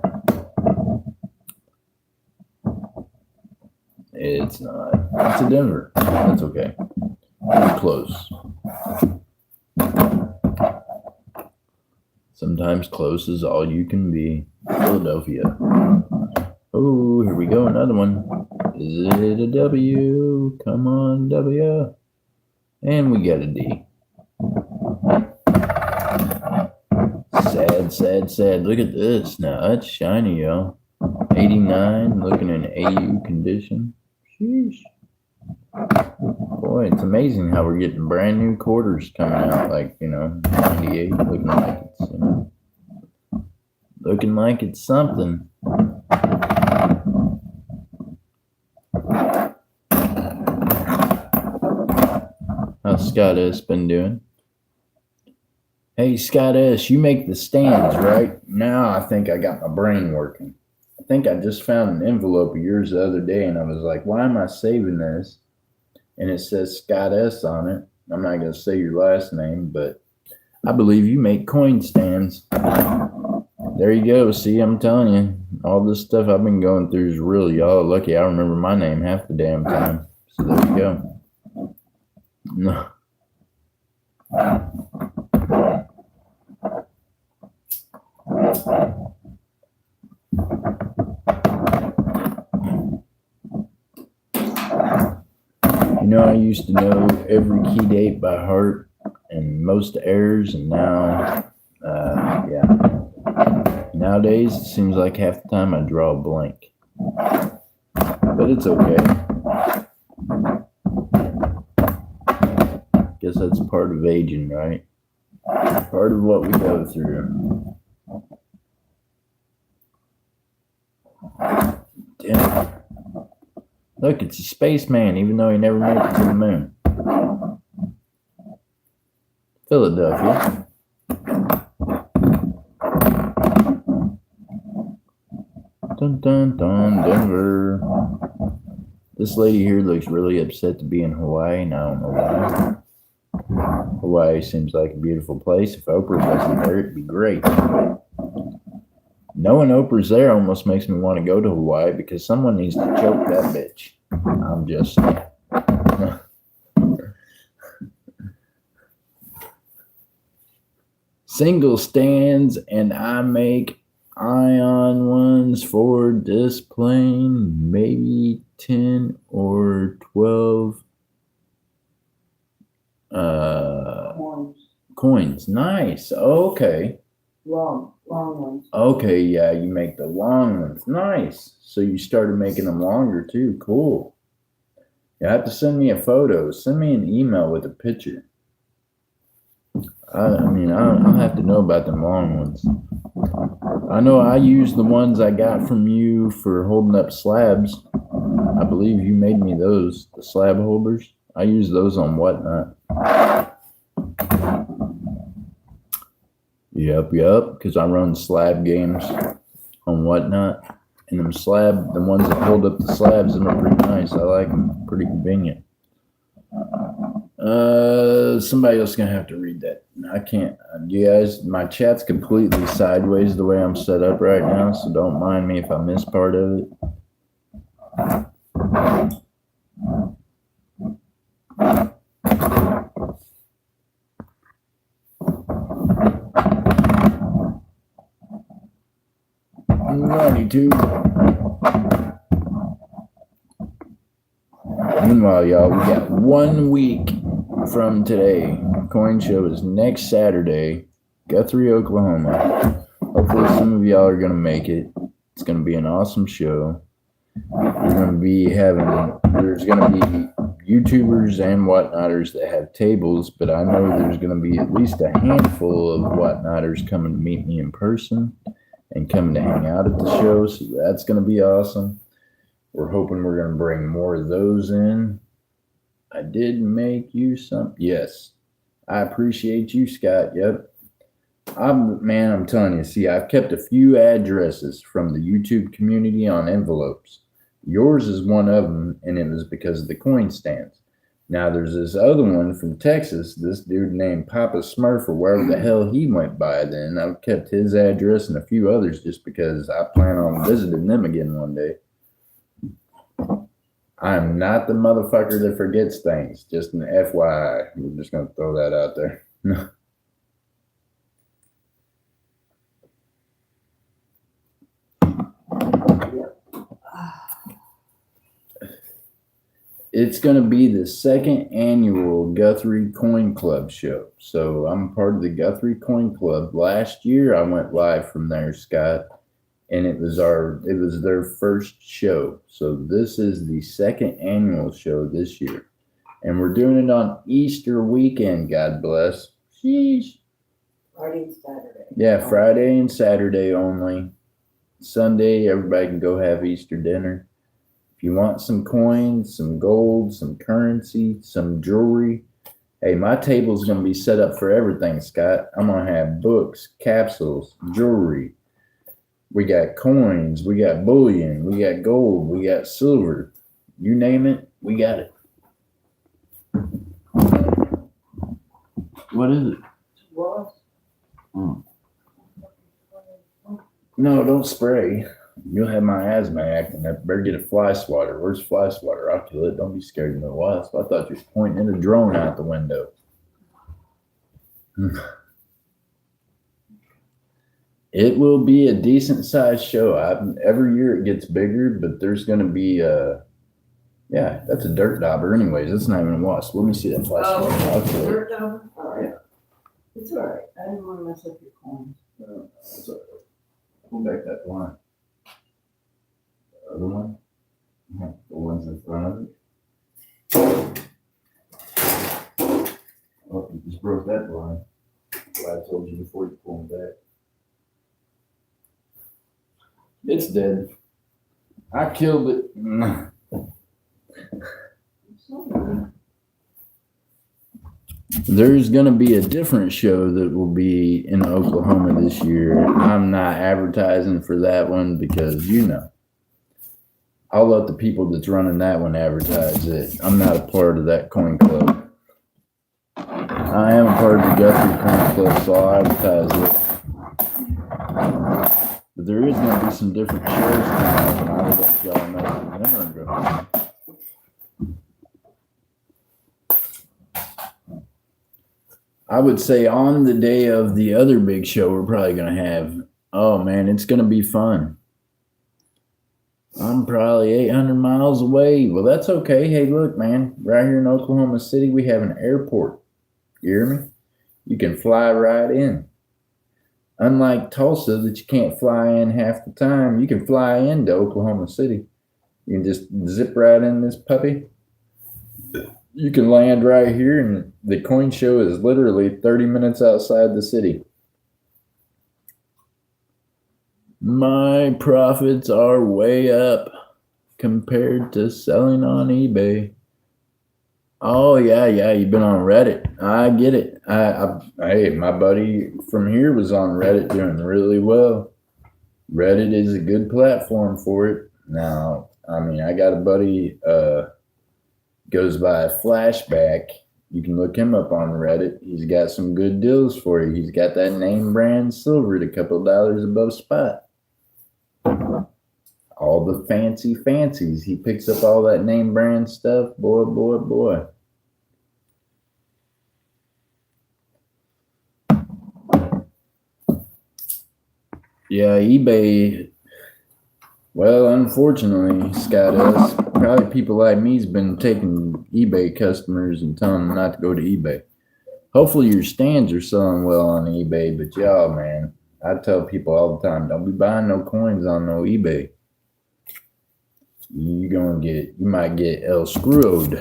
A: It's not. It's a Denver. That's okay. We're close. Sometimes close is all you can be. Philadelphia. Oh, here we go. Another one. Is it a W? Come on, W. And we got a D. Sad sad, sad. Look at this. Now that's shiny, yo. 89, looking in AU condition. Sheesh. Boy, it's amazing how we're getting brand new quarters coming out. Like, 98, looking like it's something. How's Scott S been doing? Hey, Scott S, you make the stands, right? Now I think I got my brain working. I think I just found an envelope of yours the other day, and I was like, why am I saving this? And it says Scott S on it. I'm not going to say your last name, but I believe you make coin stands. There you go. See, I'm telling you, all this stuff I've been going through is real. Y'all are lucky I remember my name half the damn time. So there you go. No. I used to know every key date by heart and most errors, and now, nowadays it seems like half the time I draw a blank. But it's okay. Guess that's part of aging, right? Part of what we go through. Damn. Look, it's a spaceman, even though he never made it to the moon. Philadelphia. Dun dun dun, Denver. This lady here looks really upset to be in Hawaii, and I don't know why. Hawaii seems like a beautiful place. If Oprah wasn't there, it'd be great. Knowing Oprah's there almost makes me want to go to Hawaii because someone needs to choke that bitch. I'm just single stands, and I make ion ones for displaying maybe 10 or 12 coins. Nice. Okay.
B: Long ones.
A: Okay, yeah, you make the long ones. Nice. So you started making them longer too. Cool. You have to send me a photo. Send me an email with a picture. I'll have to know about them long ones. I know I used the ones I got from you for holding up slabs. I believe you made me those, the slab holders. I use those on Whatnot. Yep, because I run slab games on Whatnot. And the ones that hold up the slabs, them are pretty nice. I like them. Pretty convenient. Somebody else is going to have to read that. I can't. You guys, my chat's completely sideways the way I'm set up right now, so don't mind me if I miss part of it. Meanwhile, y'all, we got 1 week from today. Coin show is next Saturday, Guthrie, Oklahoma. Hopefully some of y'all are going to make it. It's going to be an awesome show. There's going to be YouTubers and Whatnotters that have tables, but I know there's going to be at least a handful of Whatnotters coming to meet me in person and coming to hang out at the show, so that's going to be awesome. We're hoping we're going to bring more of those in. I did make you some. Yes. I appreciate you, Scott. Yep. I'm telling you, see, I've kept a few addresses from the YouTube community on envelopes. Yours is one of them, and it was because of the coin stands. Now, there's this other one from Texas, this dude named Papa Smurf, or wherever the hell he went by then. I've kept his address and a few others just because I plan on visiting them again one day. I'm not the motherfucker that forgets things. Just an FYI. We're just going to throw that out there. It's going to be the second annual Guthrie Coin Club show. So I'm part of the Guthrie Coin Club. Last year I went live from there, Scott, and it was their first show. So this is the second annual show this year. And we're doing it on Easter weekend, God bless. Sheesh.
B: Friday and Saturday.
A: Yeah, Friday and Saturday only. Sunday, everybody can go have Easter dinner. If you want some coins, some gold, some currency, some jewelry, hey, my table's going to be set up for everything, Scott. I'm going to have books, capsules, jewelry. We got coins, we got bullion, we got gold, we got silver. You name it, we got it. What is it?
B: What?
A: No, don't spray. You'll have my asthma acting up. Better get a fly swatter. Where's fly swatter? I'll kill it. Don't be scared of no wasp. I thought you were pointing at a drone out the window. It will be a decent sized show. Every year it gets bigger, but there's going to be yeah, that's a dirt dauber anyways. That's not even a wasp. Let me see that fly swatter. I'll kill it.
B: Dirt dauber? All right. It's all right. I didn't want to mess up your coins.
A: That's all right. Pull back that line. The other one? Yeah, the ones in front of it. Oh, you just broke that line. What I told you before you pull them back. It's dead. I killed it. There's going to be a different show that will be in Oklahoma this year. I'm not advertising for that one because, I'll let the people that's running that one advertise it. I'm not a part of that coin club. I am a part of the Guthrie Coin Club, so I'll advertise it. But there is going to be some different shows coming up, and I will let y'all know when they're going. I would say on the day of the other big show, we're probably going to have, oh man, it's going to be fun. I'm probably 800 miles away. Well, that's okay. Hey, look, man, right here in Oklahoma City, we have an airport. You hear me? You can fly right in. Unlike Tulsa, that you can't fly in half the time, you can fly into Oklahoma City. You can just zip right in this puppy. You can land right here, and the coin show is literally 30 minutes outside the city. My profits are way up compared to selling on eBay. Oh, yeah, you've been on Reddit. I get it. Hey, my buddy from here was on Reddit doing really well. Reddit is a good platform for it. Now, I got a buddy goes by Flashback. You can look him up on Reddit. He's got some good deals for you. He's got that name brand silver at a couple of dollars above spot. All the fancies. He picks up all that name brand stuff. Boy. Yeah, eBay. Well, unfortunately, Scott S. Probably people like me's been taking eBay customers and telling them not to go to eBay. Hopefully your stands are selling well on eBay, but y'all, man, I tell people all the time, don't be buying no coins on no eBay. You might get El screwed.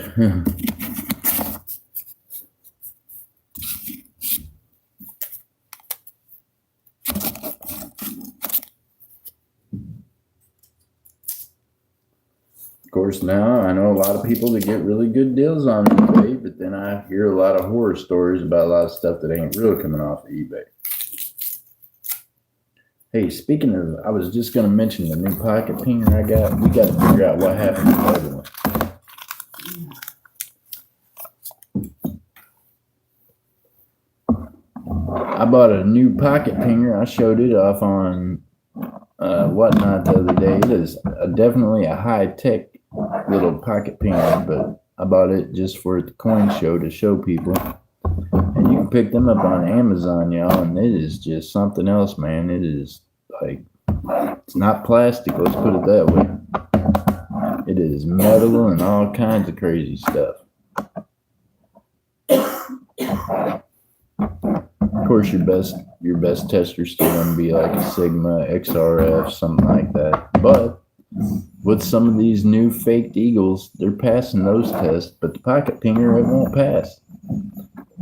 A: Of course, now I know a lot of people that get really good deals on eBay, but then I hear a lot of horror stories about a lot of stuff that ain't real coming off of eBay. Hey, speaking of, I was just going to mention the new pocket pinger I got. We got to figure out what happened to the other one. I bought a new pocket pinger. I showed it off on Whatnot the other day. It is definitely a high-tech little pocket pinger, but I bought it just for the coin show to show people. And you can pick them up on Amazon, y'all, and it is just something else, man. It is like, it's not plastic, let's put it that way. It is metal and all kinds of crazy stuff. Of course, your best tester's still gonna be like a Sigma, XRF, something like that. But with some of these new faked Eagles, they're passing those tests, but the pocket pinger, it won't pass.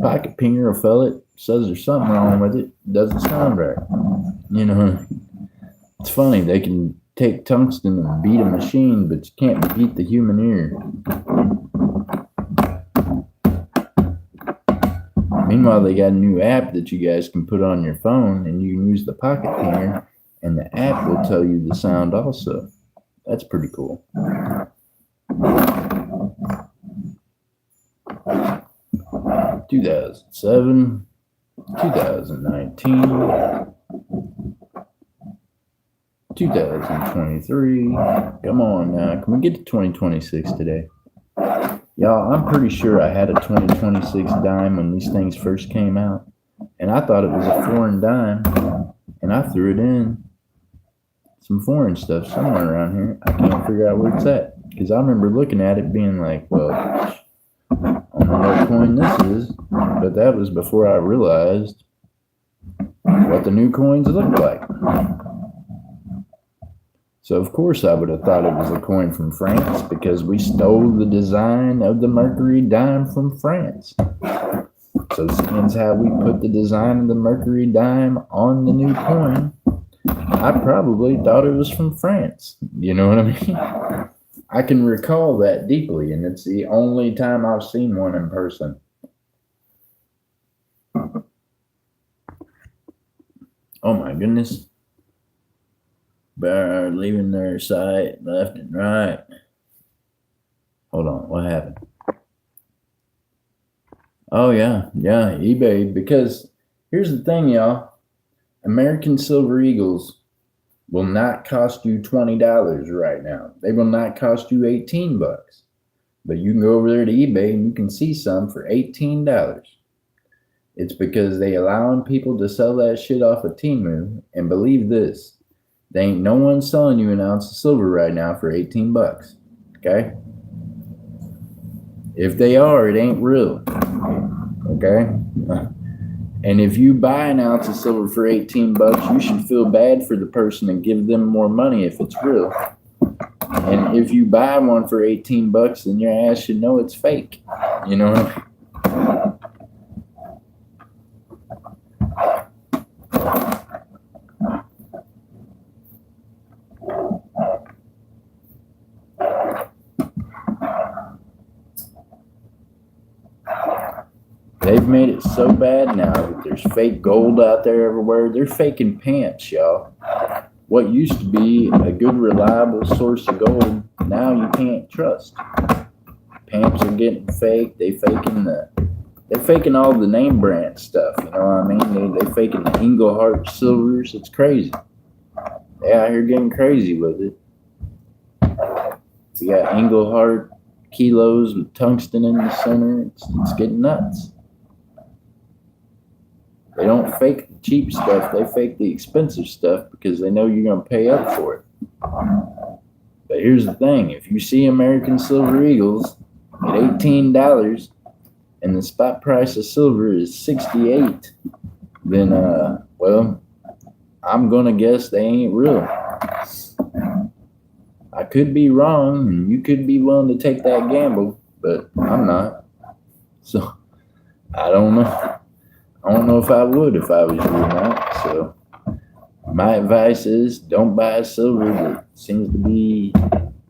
A: Pocket pinger will fail it, says there's something wrong with it, doesn't sound right. You know, it's funny, they can take tungsten and beat a machine, but you can't beat the human ear. Meanwhile, they got a new app that you guys can put on your phone, and you can use the pocket pinger, and the app will tell you the sound also. That's pretty cool. 2007, 2019, 2023. Come on now. Can we get to 2026 today? Y'all, I'm pretty sure I had a 2026 dime when these things first came out. And I thought it was a foreign dime. And I threw it in some foreign stuff somewhere around here. I can't figure out where it's at. Because I remember looking at it being like, well, I don't know what coin this is. But that was before I realized what the new coins look like. So, of course, I would have thought it was a coin from France because we stole the design of the Mercury dime from France. So, seeing how we put the design of the Mercury dime on the new coin, I probably thought it was from France. You know what I mean? I can recall that deeply, and it's the only time I've seen one in person. Oh, my goodness. They're leaving their site left and right. Hold on, what happened? Oh yeah, eBay. Because here's the thing, y'all. American Silver Eagles will not cost you $20 right now. They will not cost you $18. But you can go over there to eBay and you can see some for $18. It's because they allowing people to sell that shit off of Temu. And believe this. There ain't no one selling you an ounce of silver right now for $18. Okay? If they are, it ain't real. Okay? And if you buy an ounce of silver for $18, you should feel bad for the person and give them more money if it's real. And if you buy one for $18, then your ass should know it's fake. You know what I mean? They've made it so bad now that there's fake gold out there everywhere. They're faking pants, y'all. What used to be a good, reliable source of gold, now you can't trust. Pants are getting fake. They're faking all the name brand stuff. You know what I mean? They faking the Engelhart silvers. It's crazy. They out here getting crazy with it. We got Engelhart kilos with tungsten in the center. It's getting nuts. They don't fake the cheap stuff. They fake the expensive stuff because they know you're going to pay up for it. But here's the thing. If you see American Silver Eagles at $18 and the spot price of silver is $68, then, well, I'm going to guess they ain't real. I could be wrong, and you could be willing to take that gamble, but I'm not. So, I don't know. I don't know if I would if I was you or not. So, my advice is don't buy silver that seems to be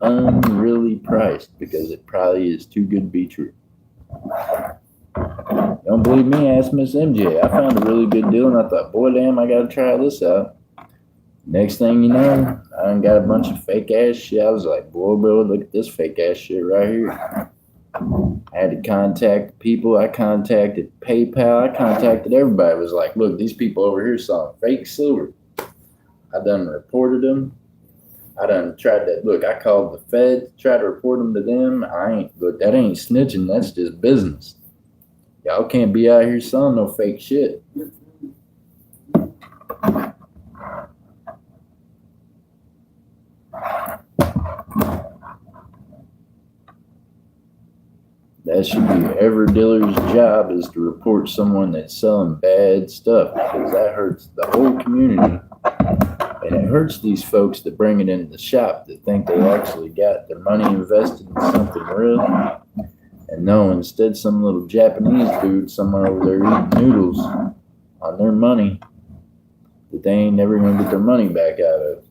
A: unreally priced because it probably is too good to be true. Don't believe me? Ask Miss MJ. I found a really good deal, and I thought, boy, damn, I got to try this out. Next thing you know, I done got a bunch of fake ass shit. I was like, boy, bro, look at this fake ass shit right here. I had to contact people. I contacted PayPal. I contacted everybody. It was like, look, these people over here selling fake silver. I done reported them. I done tried to, look, I called the Fed, tried to report them to them. Look, that ain't snitching. That's just business. Y'all can't be out here selling no fake shit. That should be every dealer's job, is to report someone that's selling bad stuff, because that hurts the whole community. And it hurts these folks that bring it into the shop that think they actually got their money invested in something real. And no, instead some little Japanese dude somewhere over there eating noodles on their money that they ain't never going to get their money back out of.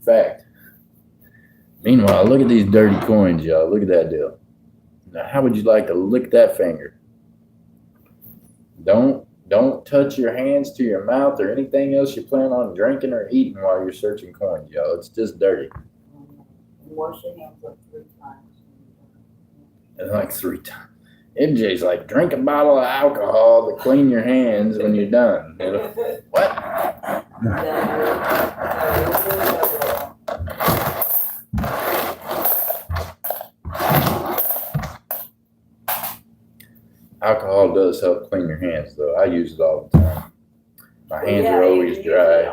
A: Fact. Meanwhile, look at these dirty coins, y'all. Look at that deal. Now, how would you like to lick that finger? Don't touch your hands to your mouth or anything else you plan on drinking or eating while you're searching coins, y'all. It's just dirty.
B: Wash your hands like 3 times.
A: And like 3 times. MJ's like, drink a bottle of alcohol to clean your hands when you're done. What? Alcohol does help clean your hands, though. I use it all the time. My hands are always dry.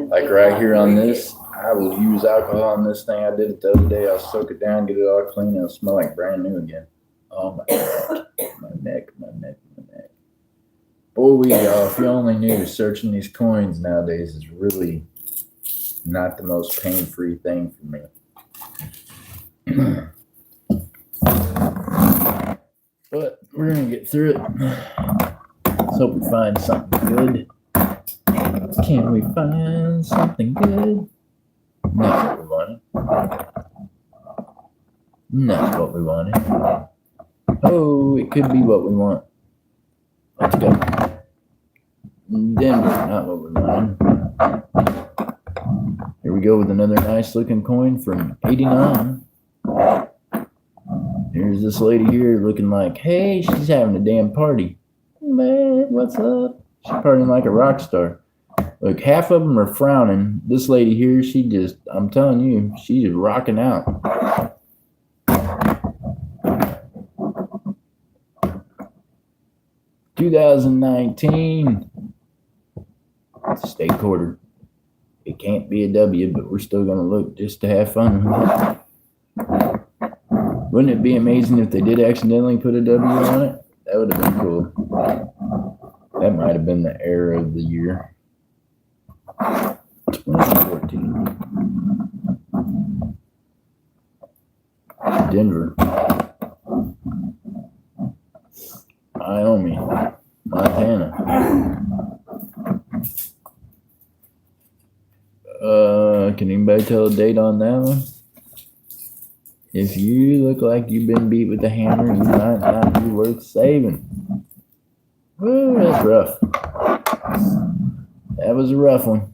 A: Like right here on this, I will use alcohol on this thing. I did it the other day. I'll soak it down, get it all clean, and it'll smell like brand new again. Oh my God. My neck. Boy, y'all, if you only knew, searching these coins nowadays is really not the most pain-free thing for me. But we're going to get through it. Let's hope we find something good. Can we find something good? Not what we wanted. Not what we wanted. Oh, it could be what we want. Let's go. Denver, not what we wanted. Here we go with another nice looking coin from 89. Here's this lady here looking like, hey, she's having a damn party. Man, what's up? She's partying like a rock star. Look, half of them are frowning. This lady here, I'm telling you, she's rocking out. $2019 state quarter. It can't be a W, but we're still going to look just to have fun. Wouldn't it be amazing if they did accidentally put a W on it? That would have been cool. That might have been the era of the year. 2014. Denver. Wyoming. Montana. Can anybody tell a date on that one? If you look like you've been beat with a hammer, you might not be worth saving. Woo, that's rough. That was a rough one.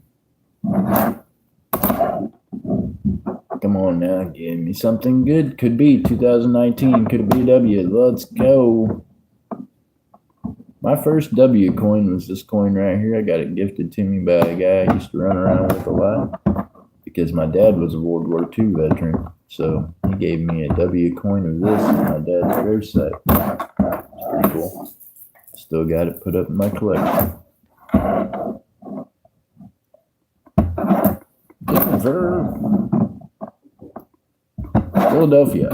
A: Come on now, give me something good. Could be 2019. Could be a W. Let's go. My first W coin was this coin right here. I got it gifted to me by a guy I used to run around with a lot because my dad was a World War II veteran. So he gave me a W coin of this on my dad's gravesite. It's pretty cool. Still got it put up in my collection. Denver. Philadelphia.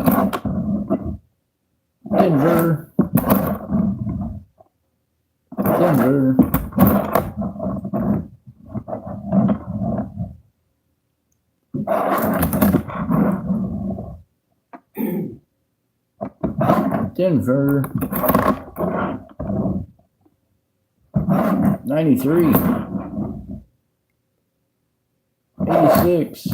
A: Denver. Denver. Denver. 93. 86.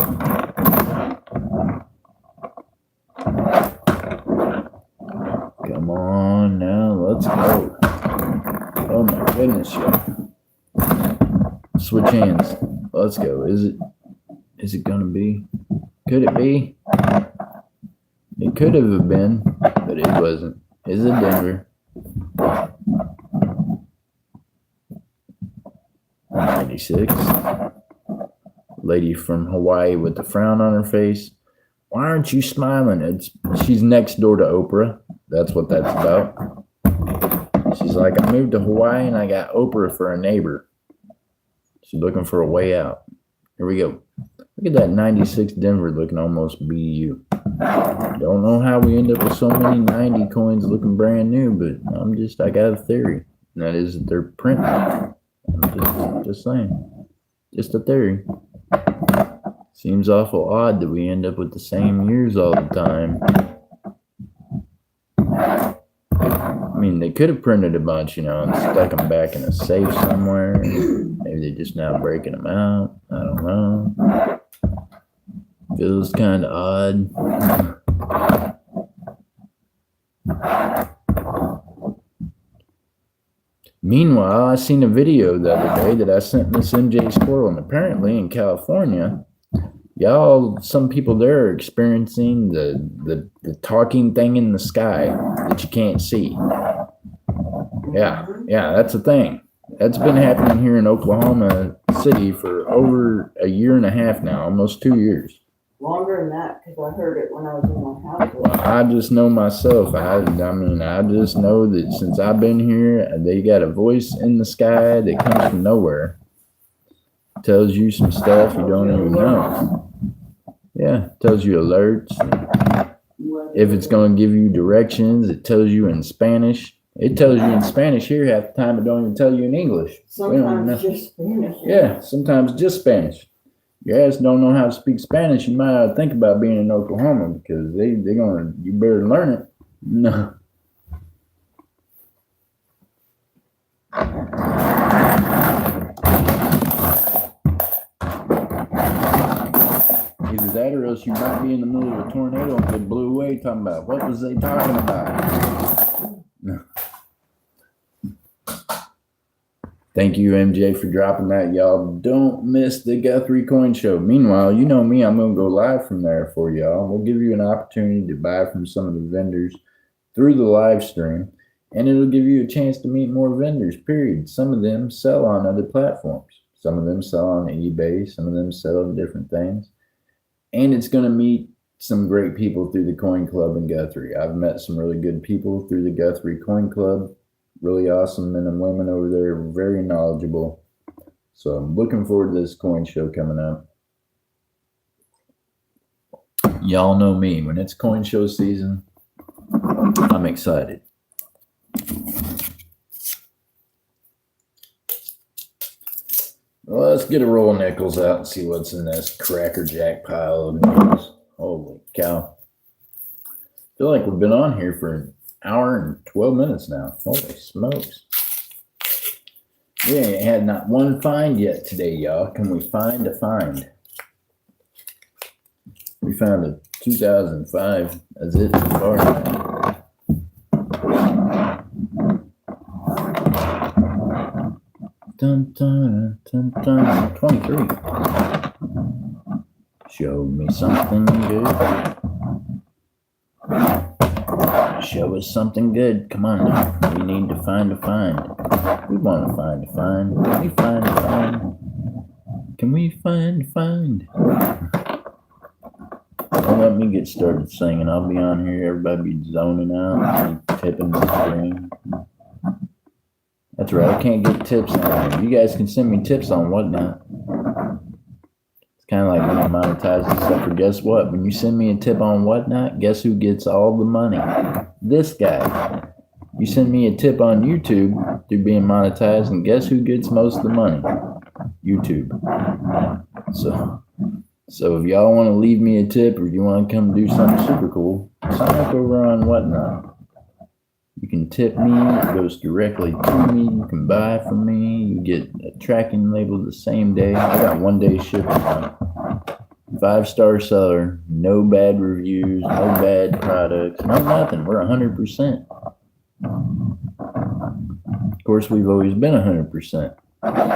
A: Come on now, let's go. Oh my goodness, yeah. Switch hands. Let's go. Is it gonna be? Could it be? It could have been, but it wasn't. Is it Denver? 96. Lady from Hawaii with the frown on her face. Why aren't you smiling? She's next door to Oprah. That's what that's about. She's like, I moved to Hawaii and I got Oprah for a neighbor. She's looking for a way out. Here we go. Look at that 96 Denver looking almost BU. Don't know how we end up with so many 90 coins looking brand new, but I got a theory. And that is that they're printing. I'm just saying. Just a theory. Seems awful odd that we end up with the same years all the time. I mean, they could have printed a bunch, and stuck them back in a safe somewhere. Maybe they're just now breaking them out. I don't know. Feels kind of odd. Meanwhile, I seen a video the other day that I sent Miss MJ Squirrel, and apparently in California, some people there are experiencing the talking thing in the sky that you can't see. Yeah, that's a thing. That's been happening here in Oklahoma City for over a year and a half now, almost 2 years.
B: Longer than that, because I heard it when I was in my house.
A: Well, I just know myself. I just know that since I've been here, they got a voice in the sky that comes from nowhere. Tells you some stuff you don't even know. Yeah, tells you alerts. If it's going to give you directions, it tells you in Spanish. It tells you in Spanish here half the time. It don't even tell you in English.
B: Sometimes just Spanish.
A: Yeah, sometimes just Spanish. Your ass don't know how to speak Spanish, you might think about being in Oklahoma because you better learn it. No. Either that or else you might be in the middle of a tornado and get blew away talking about what was they talking about? No. Thank you, MJ, for dropping that. Y'all don't miss the Guthrie Coin Show. Meanwhile, you know me, I'm going to go live from there for y'all. We'll give you an opportunity to buy from some of the vendors through the live stream, and it'll give you a chance to meet more vendors, period. Some of them sell on other platforms. Some of them sell on eBay. Some of them sell on different things. And it's going to meet some great people through the Coin Club in Guthrie. I've met some really good people through the Guthrie Coin Club. Really awesome men and women over there, very knowledgeable. So I'm looking forward to this coin show coming up. Y'all know me. When it's coin show season, I'm excited. Well, let's get a roll of nickels out and see what's in this Cracker Jack pile of nickels. Holy cow. I feel like we've been on here for hour and 12 minutes now. Holy smokes. We ain't had not one find yet today, y'all. Can we find a find? We found a 2005. That's it so far now. Dun, dun, dun, dun, 23. Show me something good. Show us something good. Come on now. We need to find a find. We want to find a find. Can we find a find? Can we find a find? Don't let me get started singing. I'll be on here. Everybody be zoning out. Be tipping the screen. That's right. I can't get tips on here. You guys can send me tips on Whatnot. It's kind of like when I monetize and stuff. But guess what? When you send me a tip on Whatnot, guess who gets all the money? This guy. You send me a tip on YouTube through being monetized, and guess who gets most of the money? YouTube. So if y'all want to leave me a tip or you want to come do something super cool, sign up over on Whatnot. You can tip me. It goes directly to me. You can buy from me. You get a tracking label the same day. I got 1 day shipping on. 5-star seller. No bad reviews. No bad products. No nothing. We're 100%. Of course, we've always been 100%.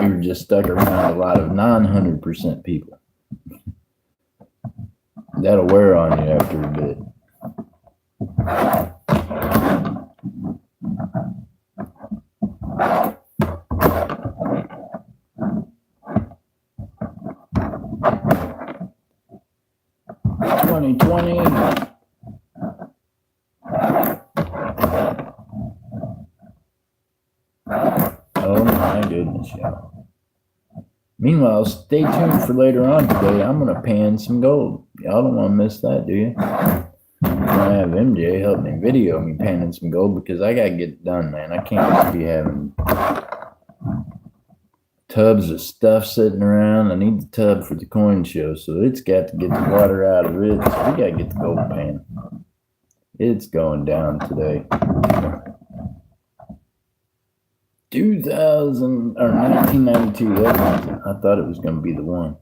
A: We were just stuck around a lot of non-100% people. That'll wear on you after a bit. Oh my goodness, y'all. Meanwhile, stay tuned for later on today. I'm going to pan some gold. Y'all don't want to miss that, do you? I'm going to have MJ help me video me panning some gold because I got to get it done, man. I can't just be having tubs of stuff sitting around. I need the tub for the coin show, so it's got to get the water out of it. So we got to get the gold pan. It's going down today. 1992. I thought it was going to be the one.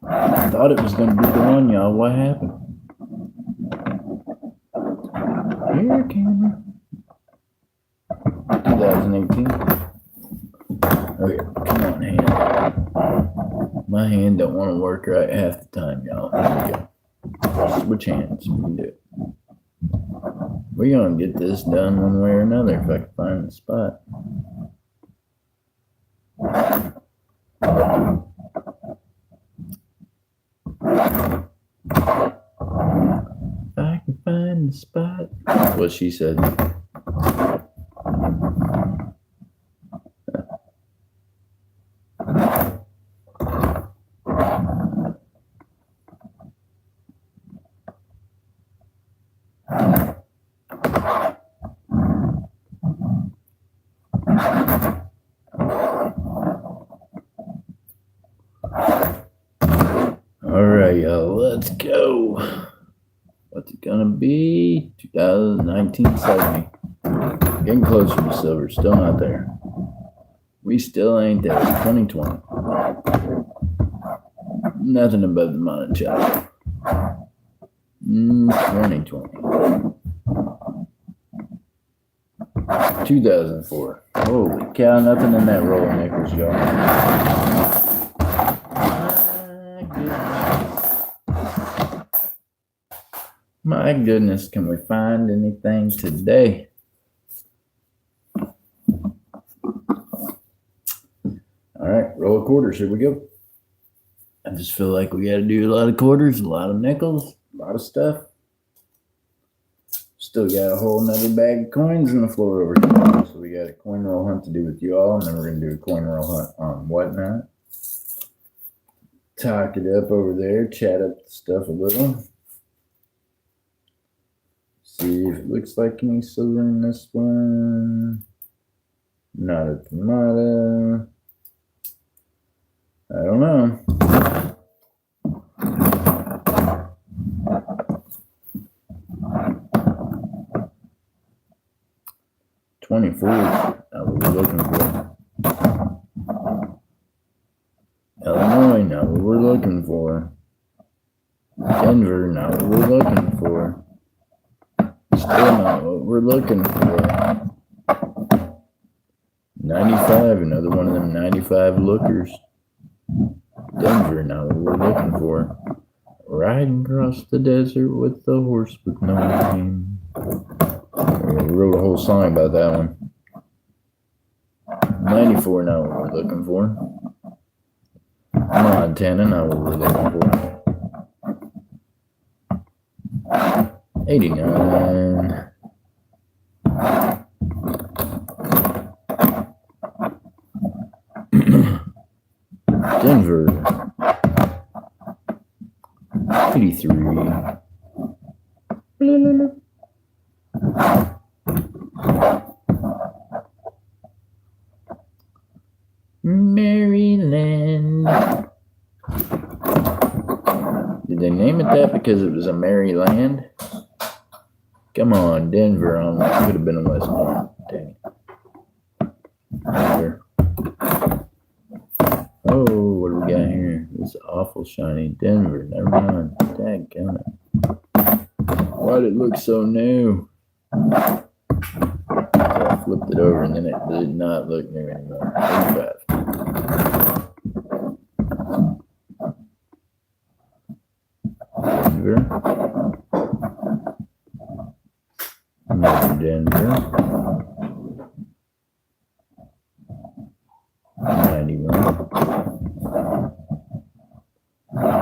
A: I thought it was going to be the one, y'all. What happened? Here, camera. 2018. Okay, come on, hand. My hand don't want to work right half the time, y'all. Here we go. Switch hands. We can do it. We're going to get this done one way or another if I can find the spot. If I can find the spot. That's what she said. All right, y'all, let's go. What's it gonna be? 1970. Getting closer to silver, still not there. We still ain't there. 2020. Nothing above the Monticello. 2020. 2004. Holy cow, nothing in that roll of nickels, y'all. My goodness, can we find anything today? All right, roll of quarters. Here we go. I just feel like we got to do a lot of quarters, a lot of nickels, a lot of stuff. Still got a whole nother bag of coins in the floor over here. So we got a coin roll hunt to do with you all, and then we're going to do a coin roll hunt on whatnot. Talk it up over there, chat up the stuff a little. See if it looks like any silver in this one. Not a tomato. I don't know. $24. Not what we're looking for. Illinois, not what we're looking for. Denver, not what we're looking for. Still not what we're looking for. 95, another one of them 95 lookers. Denver, not what we're looking for. Riding across the desert with the horse with no name. We wrote a whole song about that one. 94, not what we're looking for. Montana, not what we're looking for. 89. Denver. 83. Maryland. Did they name it that because it was a Maryland? Come on, Denver. Could have been a Westmore. Dang it. Denver. Oh, what do we got here? It's awful shiny. Denver. Never mind. Dadgummit. Why did it look so new? So I flipped it over and then it did not look new anymore. 85. Denver. Another Denver. 91.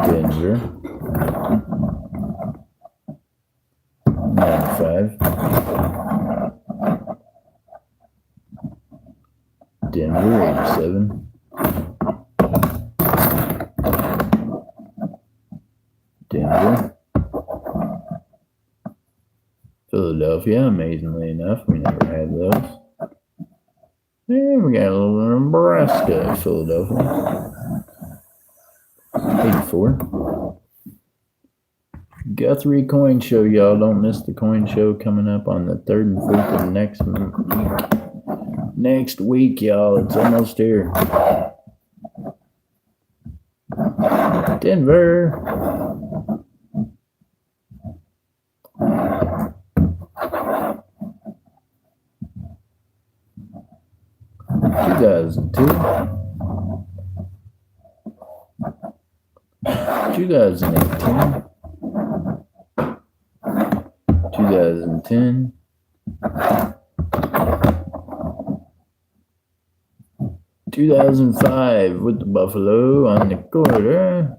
A: Denver. 95. Denver. 87. Philadelphia, amazingly enough. We never had those. And we got a little Nebraska, Philadelphia. 84. Guthrie Coin Show, y'all. Don't miss the coin show coming up on the 3rd and 4th of next week, y'all. It's almost here. Denver. $2002. 2018. 2010. 2005 with the Buffalo on the quarter.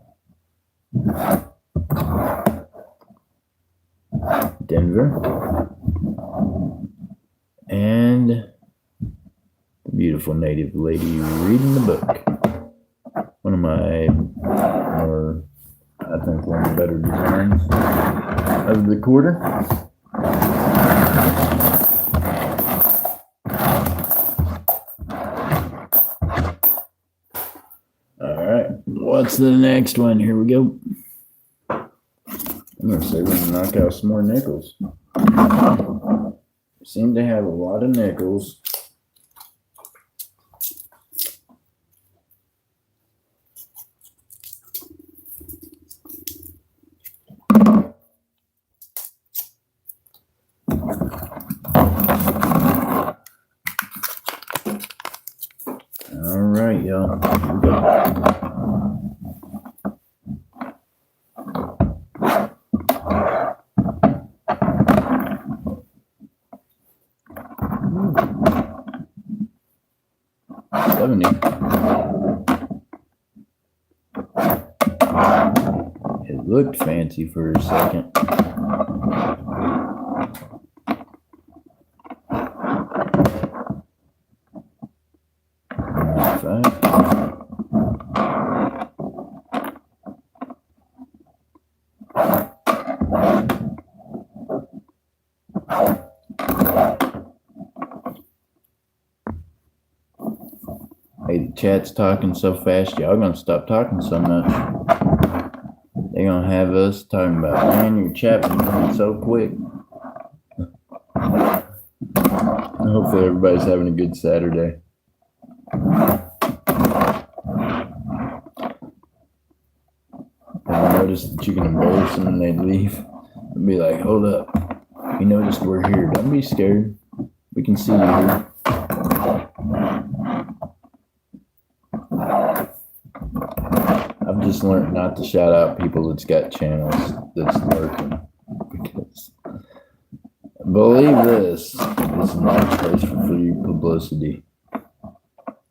A: Denver. And the beautiful native lady reading the book. One of my more, I think, one of the better designs of the quarter. All right, what's the next one? Here we go. I'm going to say we're going to knock out some more nickels. Seem to have a lot of nickels. All right, y'all. Here we go. It looked fancy for a second. Hey, the chat's talking so fast, y'all gonna stop talking so much. They're gonna have us talking about, man, your chat been going so quick. Hopefully everybody's having a good Saturday. I noticed that you can embarrass them and they leave. And be like, hold up. We noticed we're here. Don't be scared. We can see you here. I've just learned not to shout out people that's got channels that's lurking. Because, believe this is not a place for free publicity.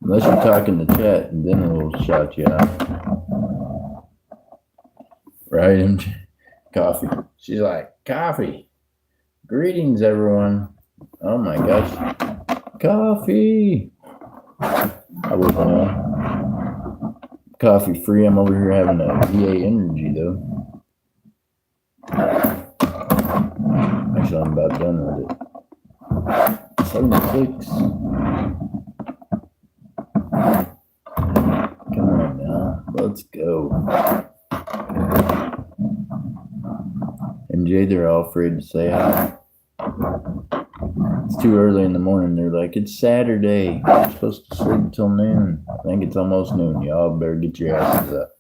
A: Unless you're talking to chat, and then it'll shout you out. Right, MJ? Coffee. She's like, coffee. Greetings, everyone. Oh my gosh. Coffee. I wouldn't know. Coffee free. I'm over here having a VA energy though. Actually, I'm about done with it. 76. Come on now. Let's go. MJ, they're all afraid to say hi. It's too early in the morning. They're like, it's Saturday. You're supposed to sleep until noon. I think it's almost noon. Y'all better get your asses up.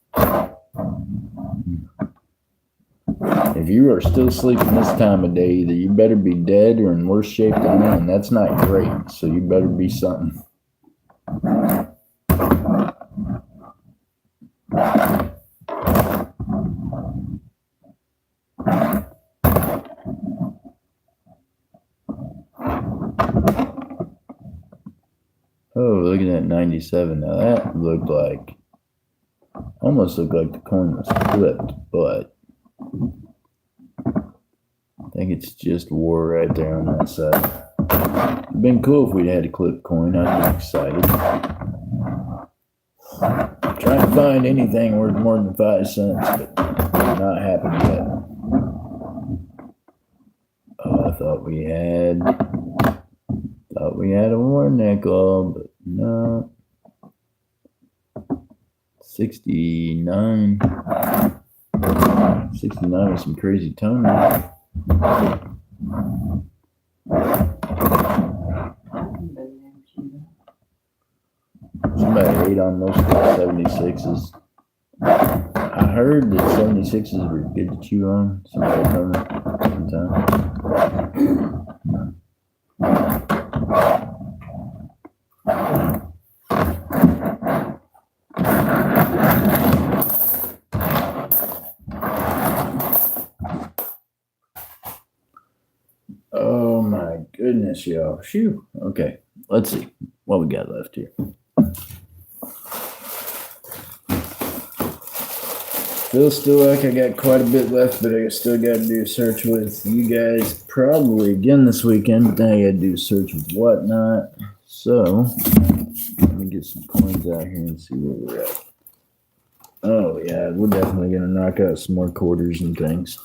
A: If you are still sleeping this time of day, either you better be dead or in worse shape than me, and that's not great. So you better be something. Oh, look at that 97. Now that looked like, almost looked like the coin was flipped, but I think it's just war right there on that side. It'd been cool if we'd had a clip coin. I'd be excited. Trying to find anything worth more than 5 cents, but not happened yet. Oh, I thought we had a war nickel, but no. 69. 69 with some crazy toning. Somebody ate on most of the 76s. I heard that 76s were good to chew on. Somebody told me sometime. Oh my goodness, y'all. Phew. Okay, let's see what we got left here. Feels still like I got quite a bit left, but I still got to do a search with you guys probably again this weekend. But then I got to do a search with whatnot. So let me get some coins out here and see where we're at. Oh yeah, we're definitely gonna knock out some more quarters and things.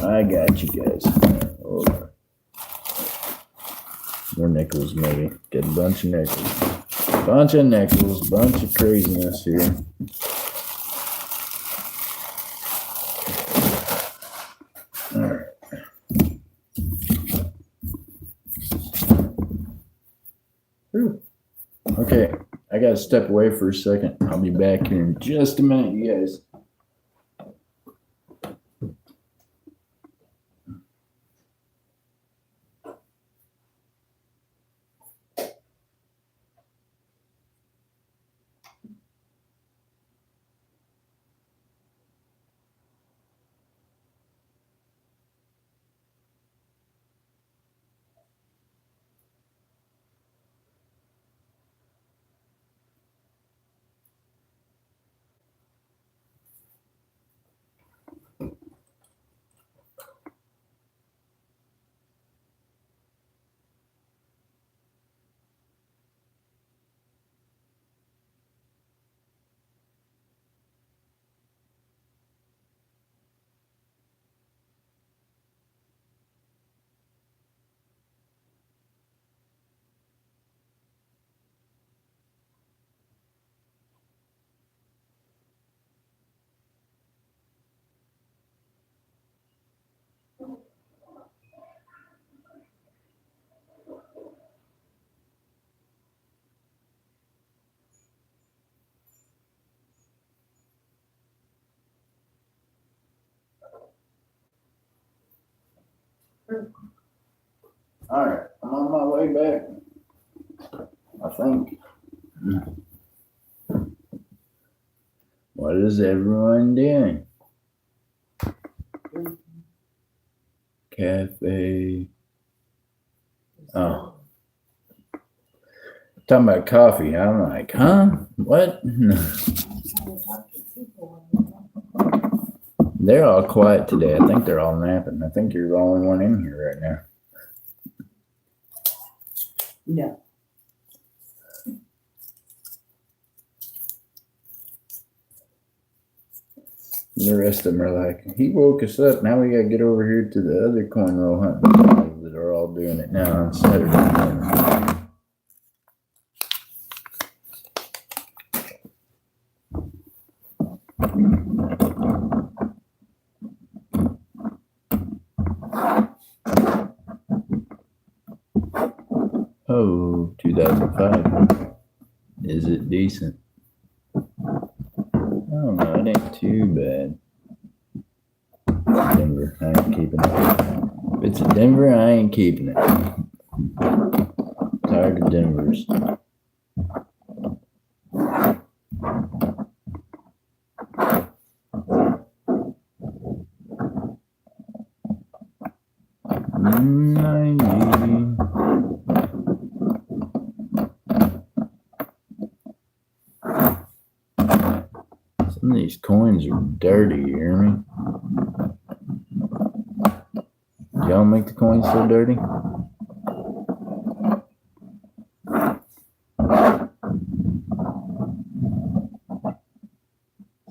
A: I got you guys. Hold on. More nickels, maybe. Get a bunch of nickels. Bunch of nickels, bunch of craziness here. Alright. Okay, I gotta step away for a second. I'll be back here in just a minute, you guys. Alright, I'm on my way back. I think. What is everyone doing? Cafe. Oh. Talking about coffee. I'm like, huh? What? They're all quiet today. I think they're all napping. I think you're the only one in here right now.
B: No.
A: The rest of them are like, he woke us up. Now we got to get over here to the other cornrow hunting that are all doing it now on Saturday morning. Oh, 2005. Is it decent? I don't know. It ain't too bad. Denver, I ain't keeping it. If it's a Denver, I ain't keeping it. Tired of Denvers. Some of these coins are dirty, you hear me? Y'all make the coins so dirty?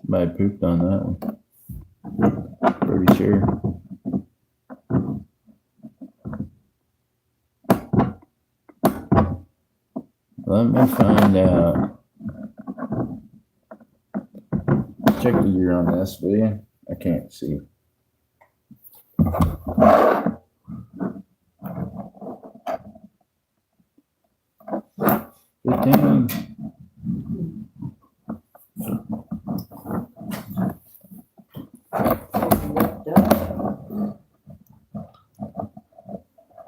A: Somebody pooped on that one. Pretty sure. Let me find out. Check the year on this, will you? I can't see. 15.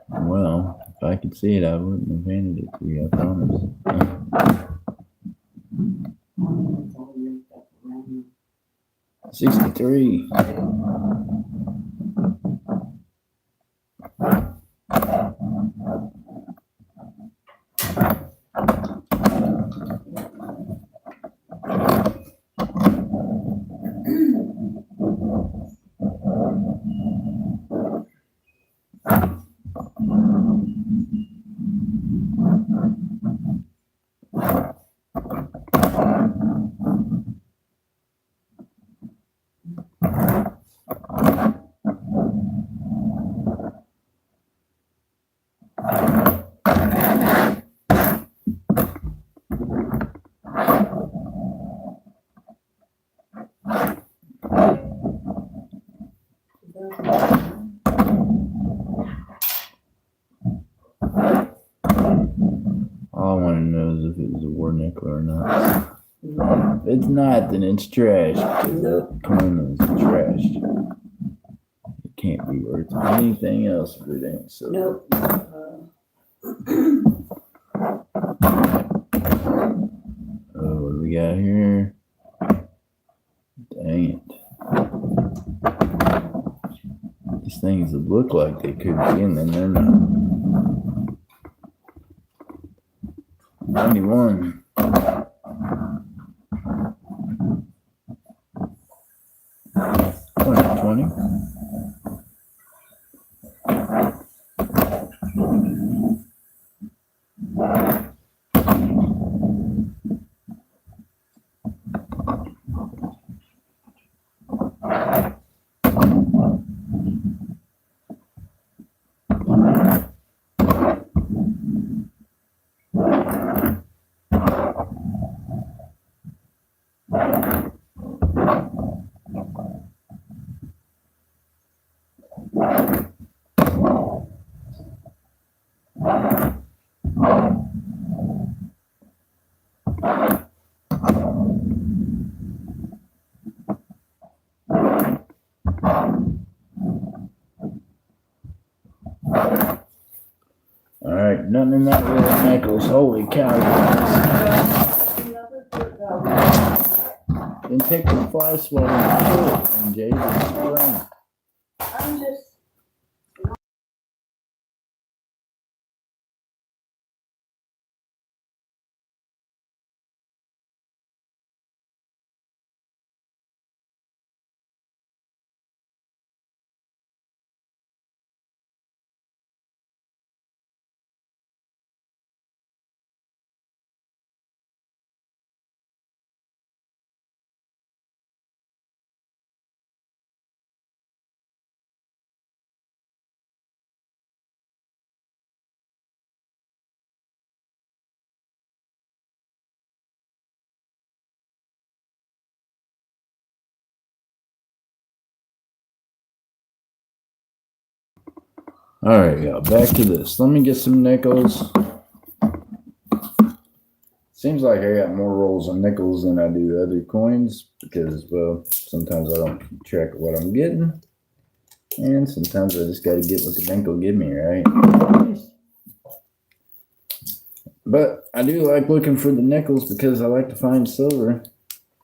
A: Well, if I could see it, I wouldn't have handed it to you, I promise. 63. All I want to know is if it was a war nickel or not. If it's not, then it's trash. That coin is trashed. It can't be worth anything else if it ain't so.
B: Nope.
A: Oh, what do we got here? Dang it. These things that look like they could be, and then they're not. 91. $20. All right, nothing in that little necklace. Holy cow. Then take the fly swatter and kill it, and Jay just spring.
B: I'm just.
A: All right, y'all, back to this. Let me get some nickels. Seems like I got more rolls of nickels than I do other coins because, well, sometimes I don't keep track of what I'm getting. And sometimes I just got to get what the bank will give me, right? But I do like looking for the nickels because I like to find silver.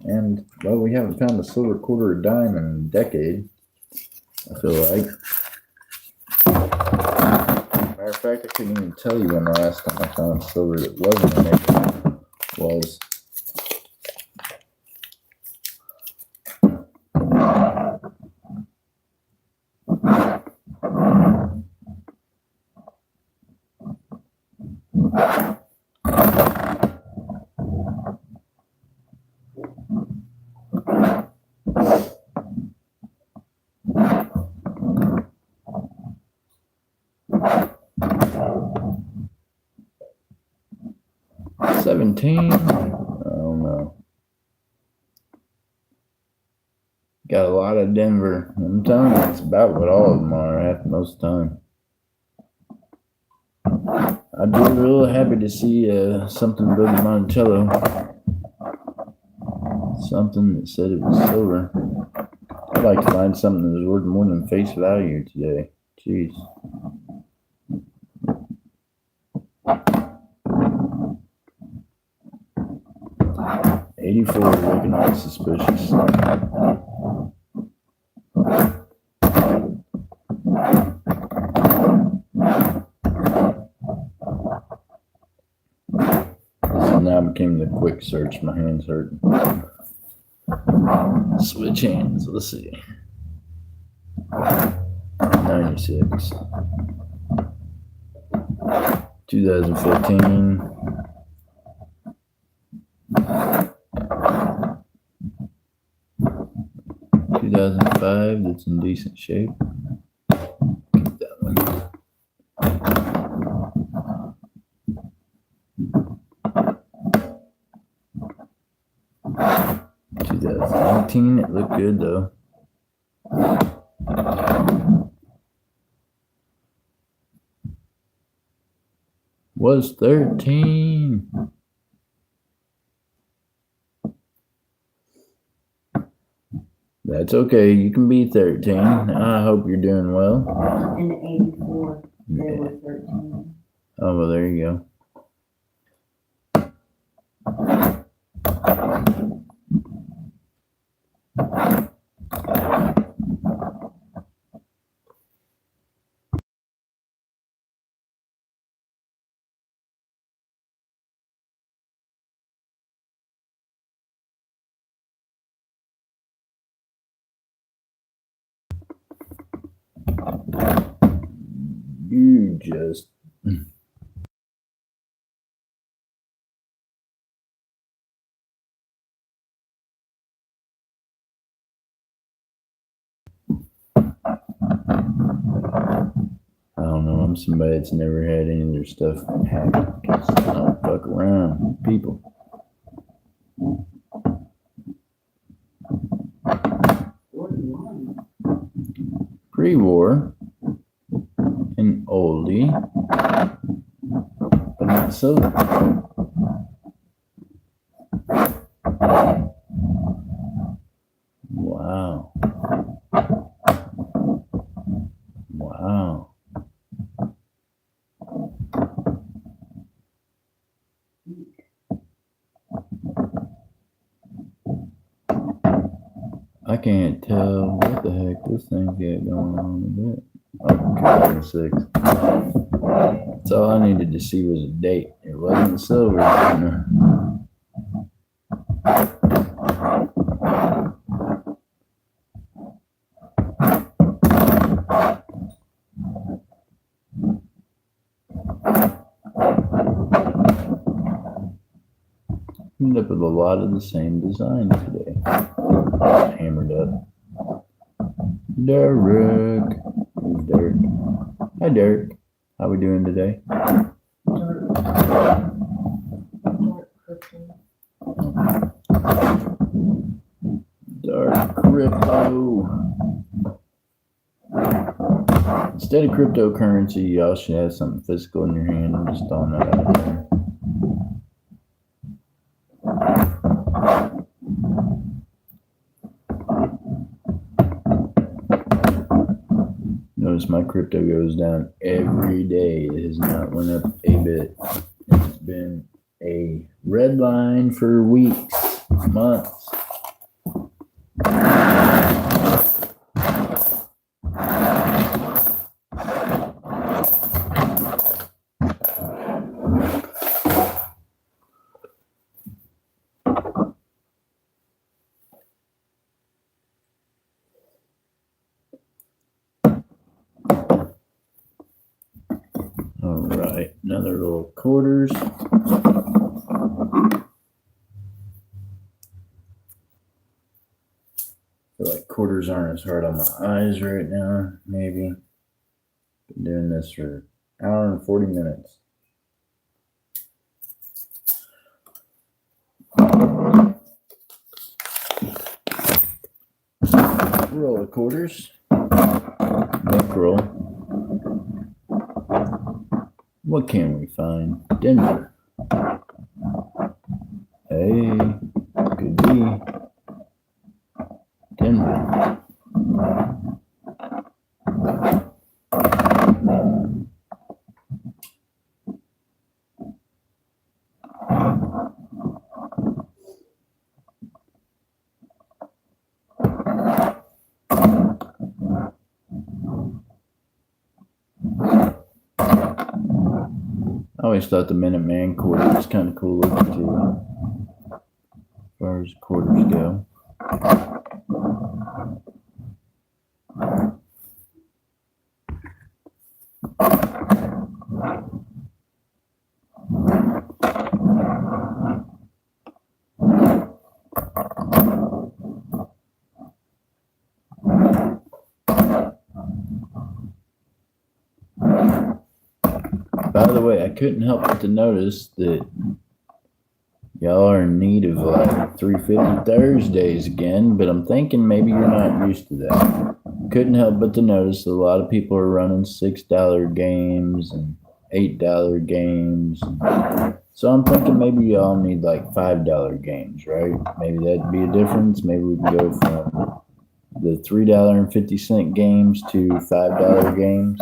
A: And, well, we haven't found a silver quarter or dime in a decade, I feel like. Matter of fact, I couldn't even tell you when the last time I found silver that wasn't a nickel was. 17. I don't know. Got a lot of Denver. I'm telling you, it's about what all of them are at most of the time. I'd be real happy to see something above the Monticello. Something that said it was silver. I'd like to find something that was worth more than face value today. Jeez. $84 looking all suspicious. So now became the quick search. My hands hurt. Switch hands. Let's see. 96. 2015. 2005. That's in decent shape. Keep that one. 2019. It looked good though. Was 13. That's okay. You can be 13. I hope you're doing well.
B: In 84, there were 13.
A: Oh, well, there you go. You just I don't know. I'm somebody that's never had any of their stuff hacked. I don't fuck around with people. Pre-war, an oldie, but not so. Wow. Wow. I can't tell what the heck this thing's got going on with it. Okay, 6. That's all I needed to see was a date. It wasn't silver. Ended up with a lot of the same design today. Hammered up. Derek. Who's Derek? Hi, Derek. How we doing today? Dark crypto. Instead of cryptocurrency, y'all should have something physical in your hand. I'm just throwing that out there. Notice my crypto goes down every day. It has not went up a bit. It's been a red line for weeks, months. All right, another little quarters. Feel like quarters aren't as hard on my eyes right now, maybe. Been doing this for an hour and 40 minutes. Roll of quarters. Bankroll. What can we find? Denver. Hey, could be Denver. I always thought the Minuteman quarter was kind of cool looking too, as far as quarters go. By the way, I couldn't help but to notice that y'all are in need of like 350 Thursdays again, but I'm thinking maybe you're not used to that. Couldn't help but to notice that a lot of people are running $6 games and $8 games. So I'm thinking maybe y'all need like $5 games, right? Maybe that'd be a difference. Maybe we can go from the $3.50 games to $5 games.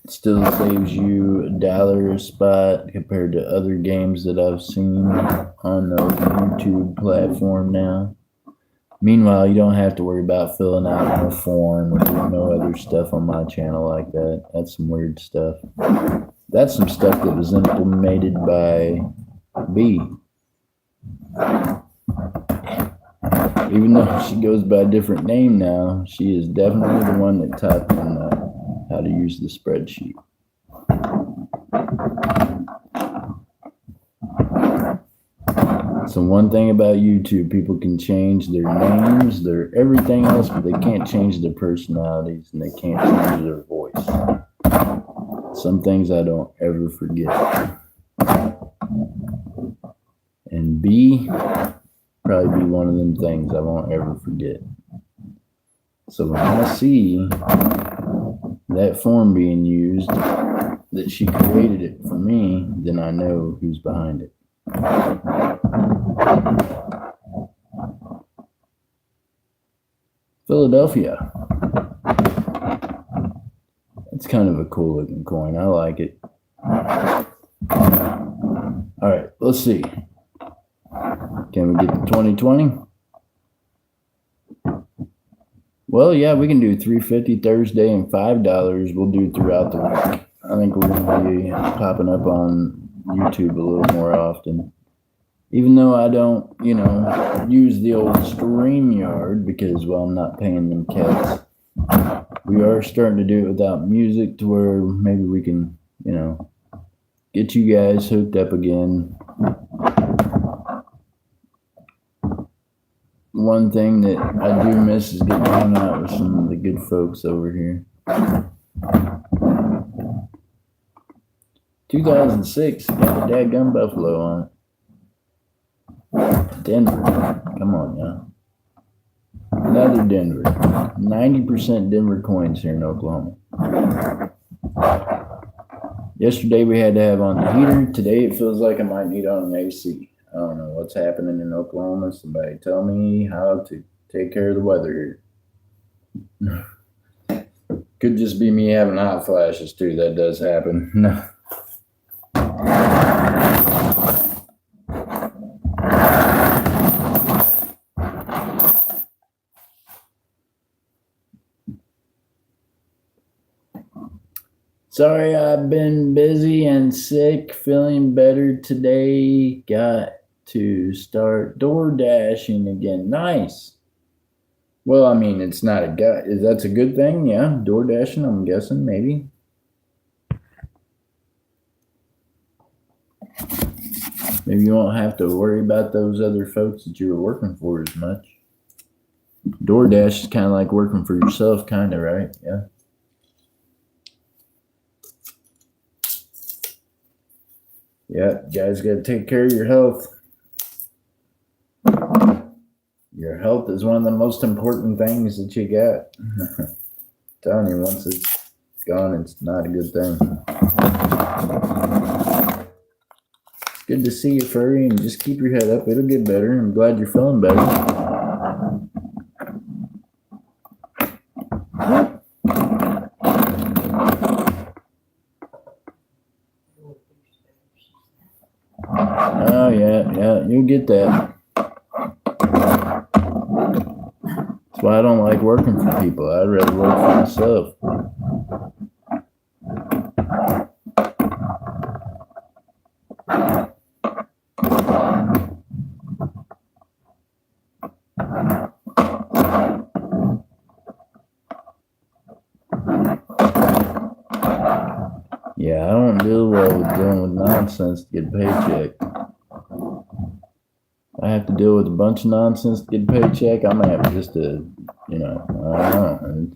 A: Still saves you $1 a spot compared to other games that I've seen on the YouTube platform now. Meanwhile, you don't have to worry about filling out no form or doing no other stuff on my channel like that. That's some weird stuff. That's some stuff that was implemented by B. Even though she goes by a different name now, she is definitely the one that taught them how to use the spreadsheet. So one thing about YouTube, people can change their names, their everything else, but they can't change their personalities and they can't change their voice. Some things I don't ever forget. And B, probably be one of them things I won't ever forget. So when I see that form being used, that she created it for me, then I know who's behind it. Philadelphia. It's kind of a cool looking coin. I like it. All right, let's see. Can we get the 2020? Well, yeah, we can do $3.50 Thursday and $5 we'll do throughout the week. I think we're going to be popping up on YouTube a little more often. Even though I don't, use the old StreamYard because, well, I'm not paying them cats. We are starting to do it without music to where maybe we can, get you guys hooked up again. One thing that I do miss is getting to hang out with some of the good folks over here. 2006, got the dadgum buffalo on it. Denver, come on now. Another Denver. 90% Denver coins here in Oklahoma. Yesterday we had to have on the heater. Today it feels like I might need on an AC. I don't know what's happening in Oklahoma. Somebody tell me how to take care of the weather here. Could just be me having hot flashes too. That does happen. No. Sorry, I've been busy and sick, feeling better today. Got to start door dashing again. Nice. Well, I mean, it's not a gut. That's a good thing, yeah. Door dashing, I'm guessing, maybe. Maybe you won't have to worry about those other folks that you were working for as much. DoorDash is kind of like working for yourself, kind of, right? Yeah. Yeah, you guys got to take care of your health. Your health is one of the most important things that you got. I'm telling you, once it's gone, it's not a good thing. It's good to see you, Furry, and just keep your head up. It'll get better. I'm glad you're feeling better. Oh, yeah, you'll get that. That's why I don't like working for people. I'd rather work for myself. Yeah, I don't deal well with dealing with nonsense to get a paycheck. I have to deal with a bunch of nonsense to get a paycheck. I'm gonna have just to, I don't know.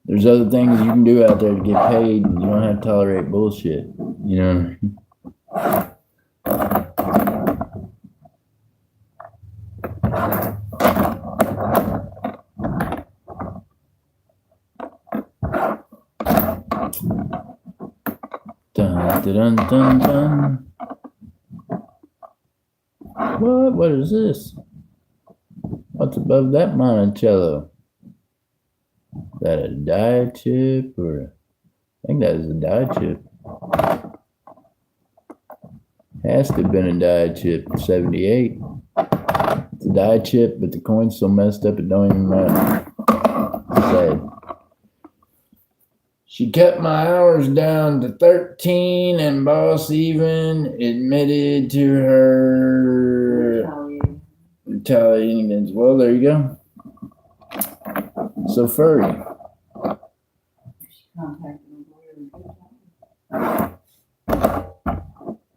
A: There's other things you can do out there to get paid, and you don't have to tolerate bullshit. You know. Dun, dun, dun, dun. What is this? What's above that Monticello? Is that a dye chip or? I think that is a dye chip. Has to have been a dye chip. 78. It's a dye chip, but the coin's so messed up it don't even matter. Sad. She cut my hours down to 13, and boss even admitted to her retaliating against. Well, there you go. So Furry.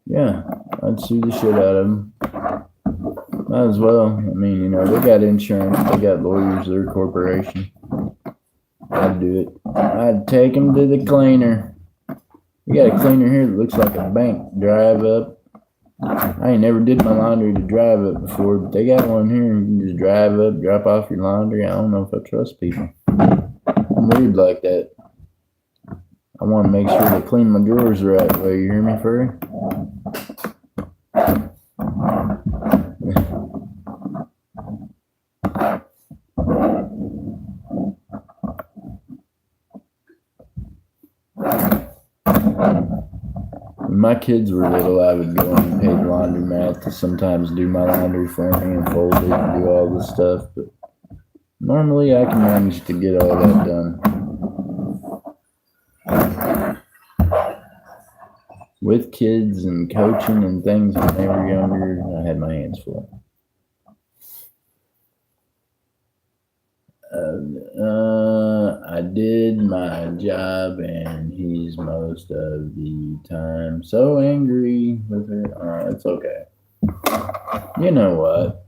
A: Yeah, I'd sue the shit out of them. Might as well. I mean, they got insurance, they got lawyers, they're a corporation. I'd do it. I'd take them to the cleaner. We got a cleaner here that looks like a bank. Drive up. I ain't never did my laundry to drive up before, but they got one here. You can just drive up, drop off your laundry. I don't know if I trust people. I'm weird like that. I want to make sure they clean my drawers the right way. You hear me, Furry? When my kids were little, I would go and pay the laundromat to sometimes do my laundry for me and fold it and do all this stuff. But normally I can manage to get all that done. With kids and coaching and things when they were younger, I had my hands full. I did my job, and he's most of the time so angry with her. Oh, it's okay. You know what?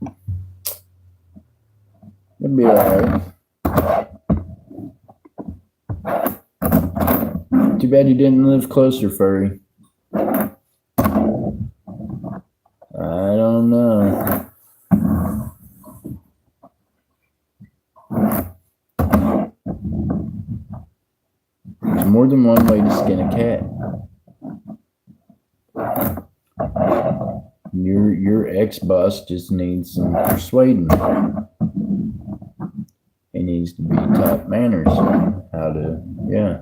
A: It'll be alright. Too bad you didn't live closer, Furry. I don't know. There's more than one way to skin a cat. Your ex-boss just needs some persuading. He needs to be taught manners on how to, yeah.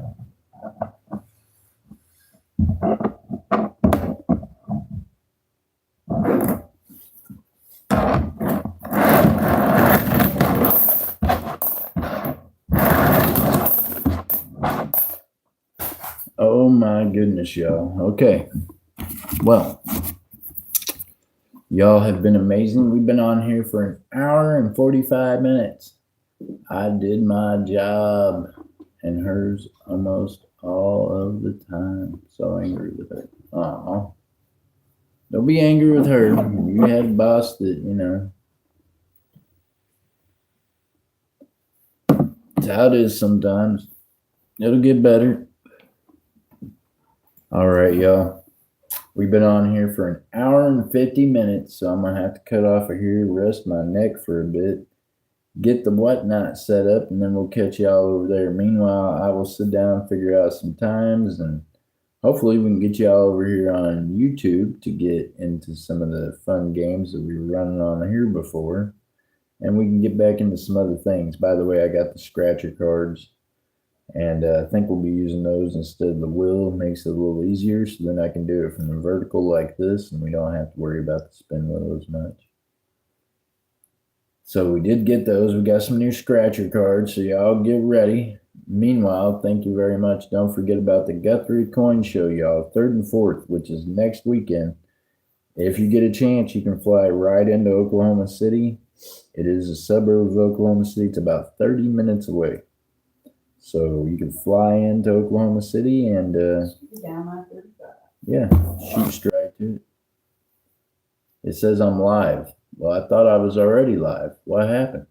A: Oh my goodness, y'all. Okay. Well, y'all have been amazing. We've been on here for an hour and 45 minutes. I did my job, and hers almost all of the time. So angry with her. Don't be angry with her. You had a boss that, it's how it is sometimes. It'll get better. All right, y'all. We've been on here for an hour and 50 minutes, so I'm going to have to cut off of here, rest my neck for a bit, get the whatnot set up, and then we'll catch y'all over there. Meanwhile, I will sit down, figure out some times, and hopefully we can get y'all over here on YouTube to get into some of the fun games that we were running on here before. And we can get back into some other things. By the way, I got the scratcher cards, and I think we'll be using those instead of the wheel. It makes it a little easier, so then I can do it from the vertical like this, and we don't have to worry about the spin wheel as much. So we did get those. We got some new scratcher cards, so y'all get ready. Meanwhile, thank you very much. Don't forget about the Guthrie Coin Show, y'all, 3rd and 4th, which is next weekend. If you get a chance, you can fly right into Oklahoma City. It is a suburb of Oklahoma City. It's about 30 minutes away. So you can fly into Oklahoma City and,
B: Down I-35.
A: yeah, shoot straight to it. It says I'm live. Well, I thought I was already live. What happened?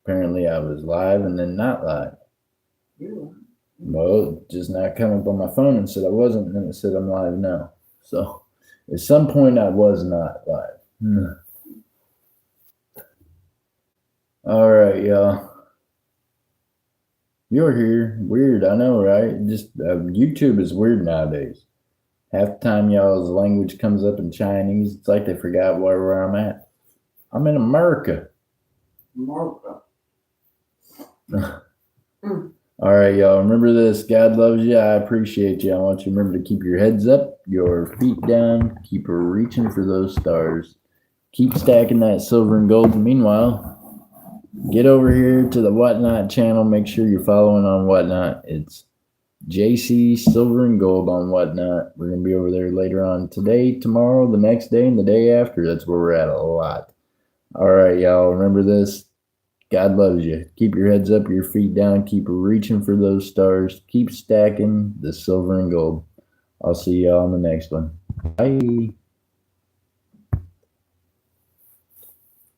A: Apparently I was live and then not live.
B: You
A: Well, it just not coming up on my phone and said I wasn't, and then it said I'm live now. So at some point I was not live. All right, y'all. You're here. Weird, I know, right? Just YouTube is weird nowadays. Half the time y'all's language comes up in Chinese. It's like they forgot where I'm at. I'm in America.
B: America.
A: All right, y'all. Remember this. God loves you. I appreciate you. I want you to remember to keep your heads up, your feet down, keep reaching for those stars. Keep stacking that silver and gold. Meanwhile, get over here to the Whatnot channel. Make sure you're following on Whatnot. It's JC Silver and Gold on Whatnot. We're going to be over there later on today, tomorrow, the next day, and the day after. That's where we're at a lot. All right, y'all. Remember this. God loves you. Keep your heads up, your feet down. Keep reaching for those stars. Keep stacking the silver and gold. I'll see y'all on the next one. Bye.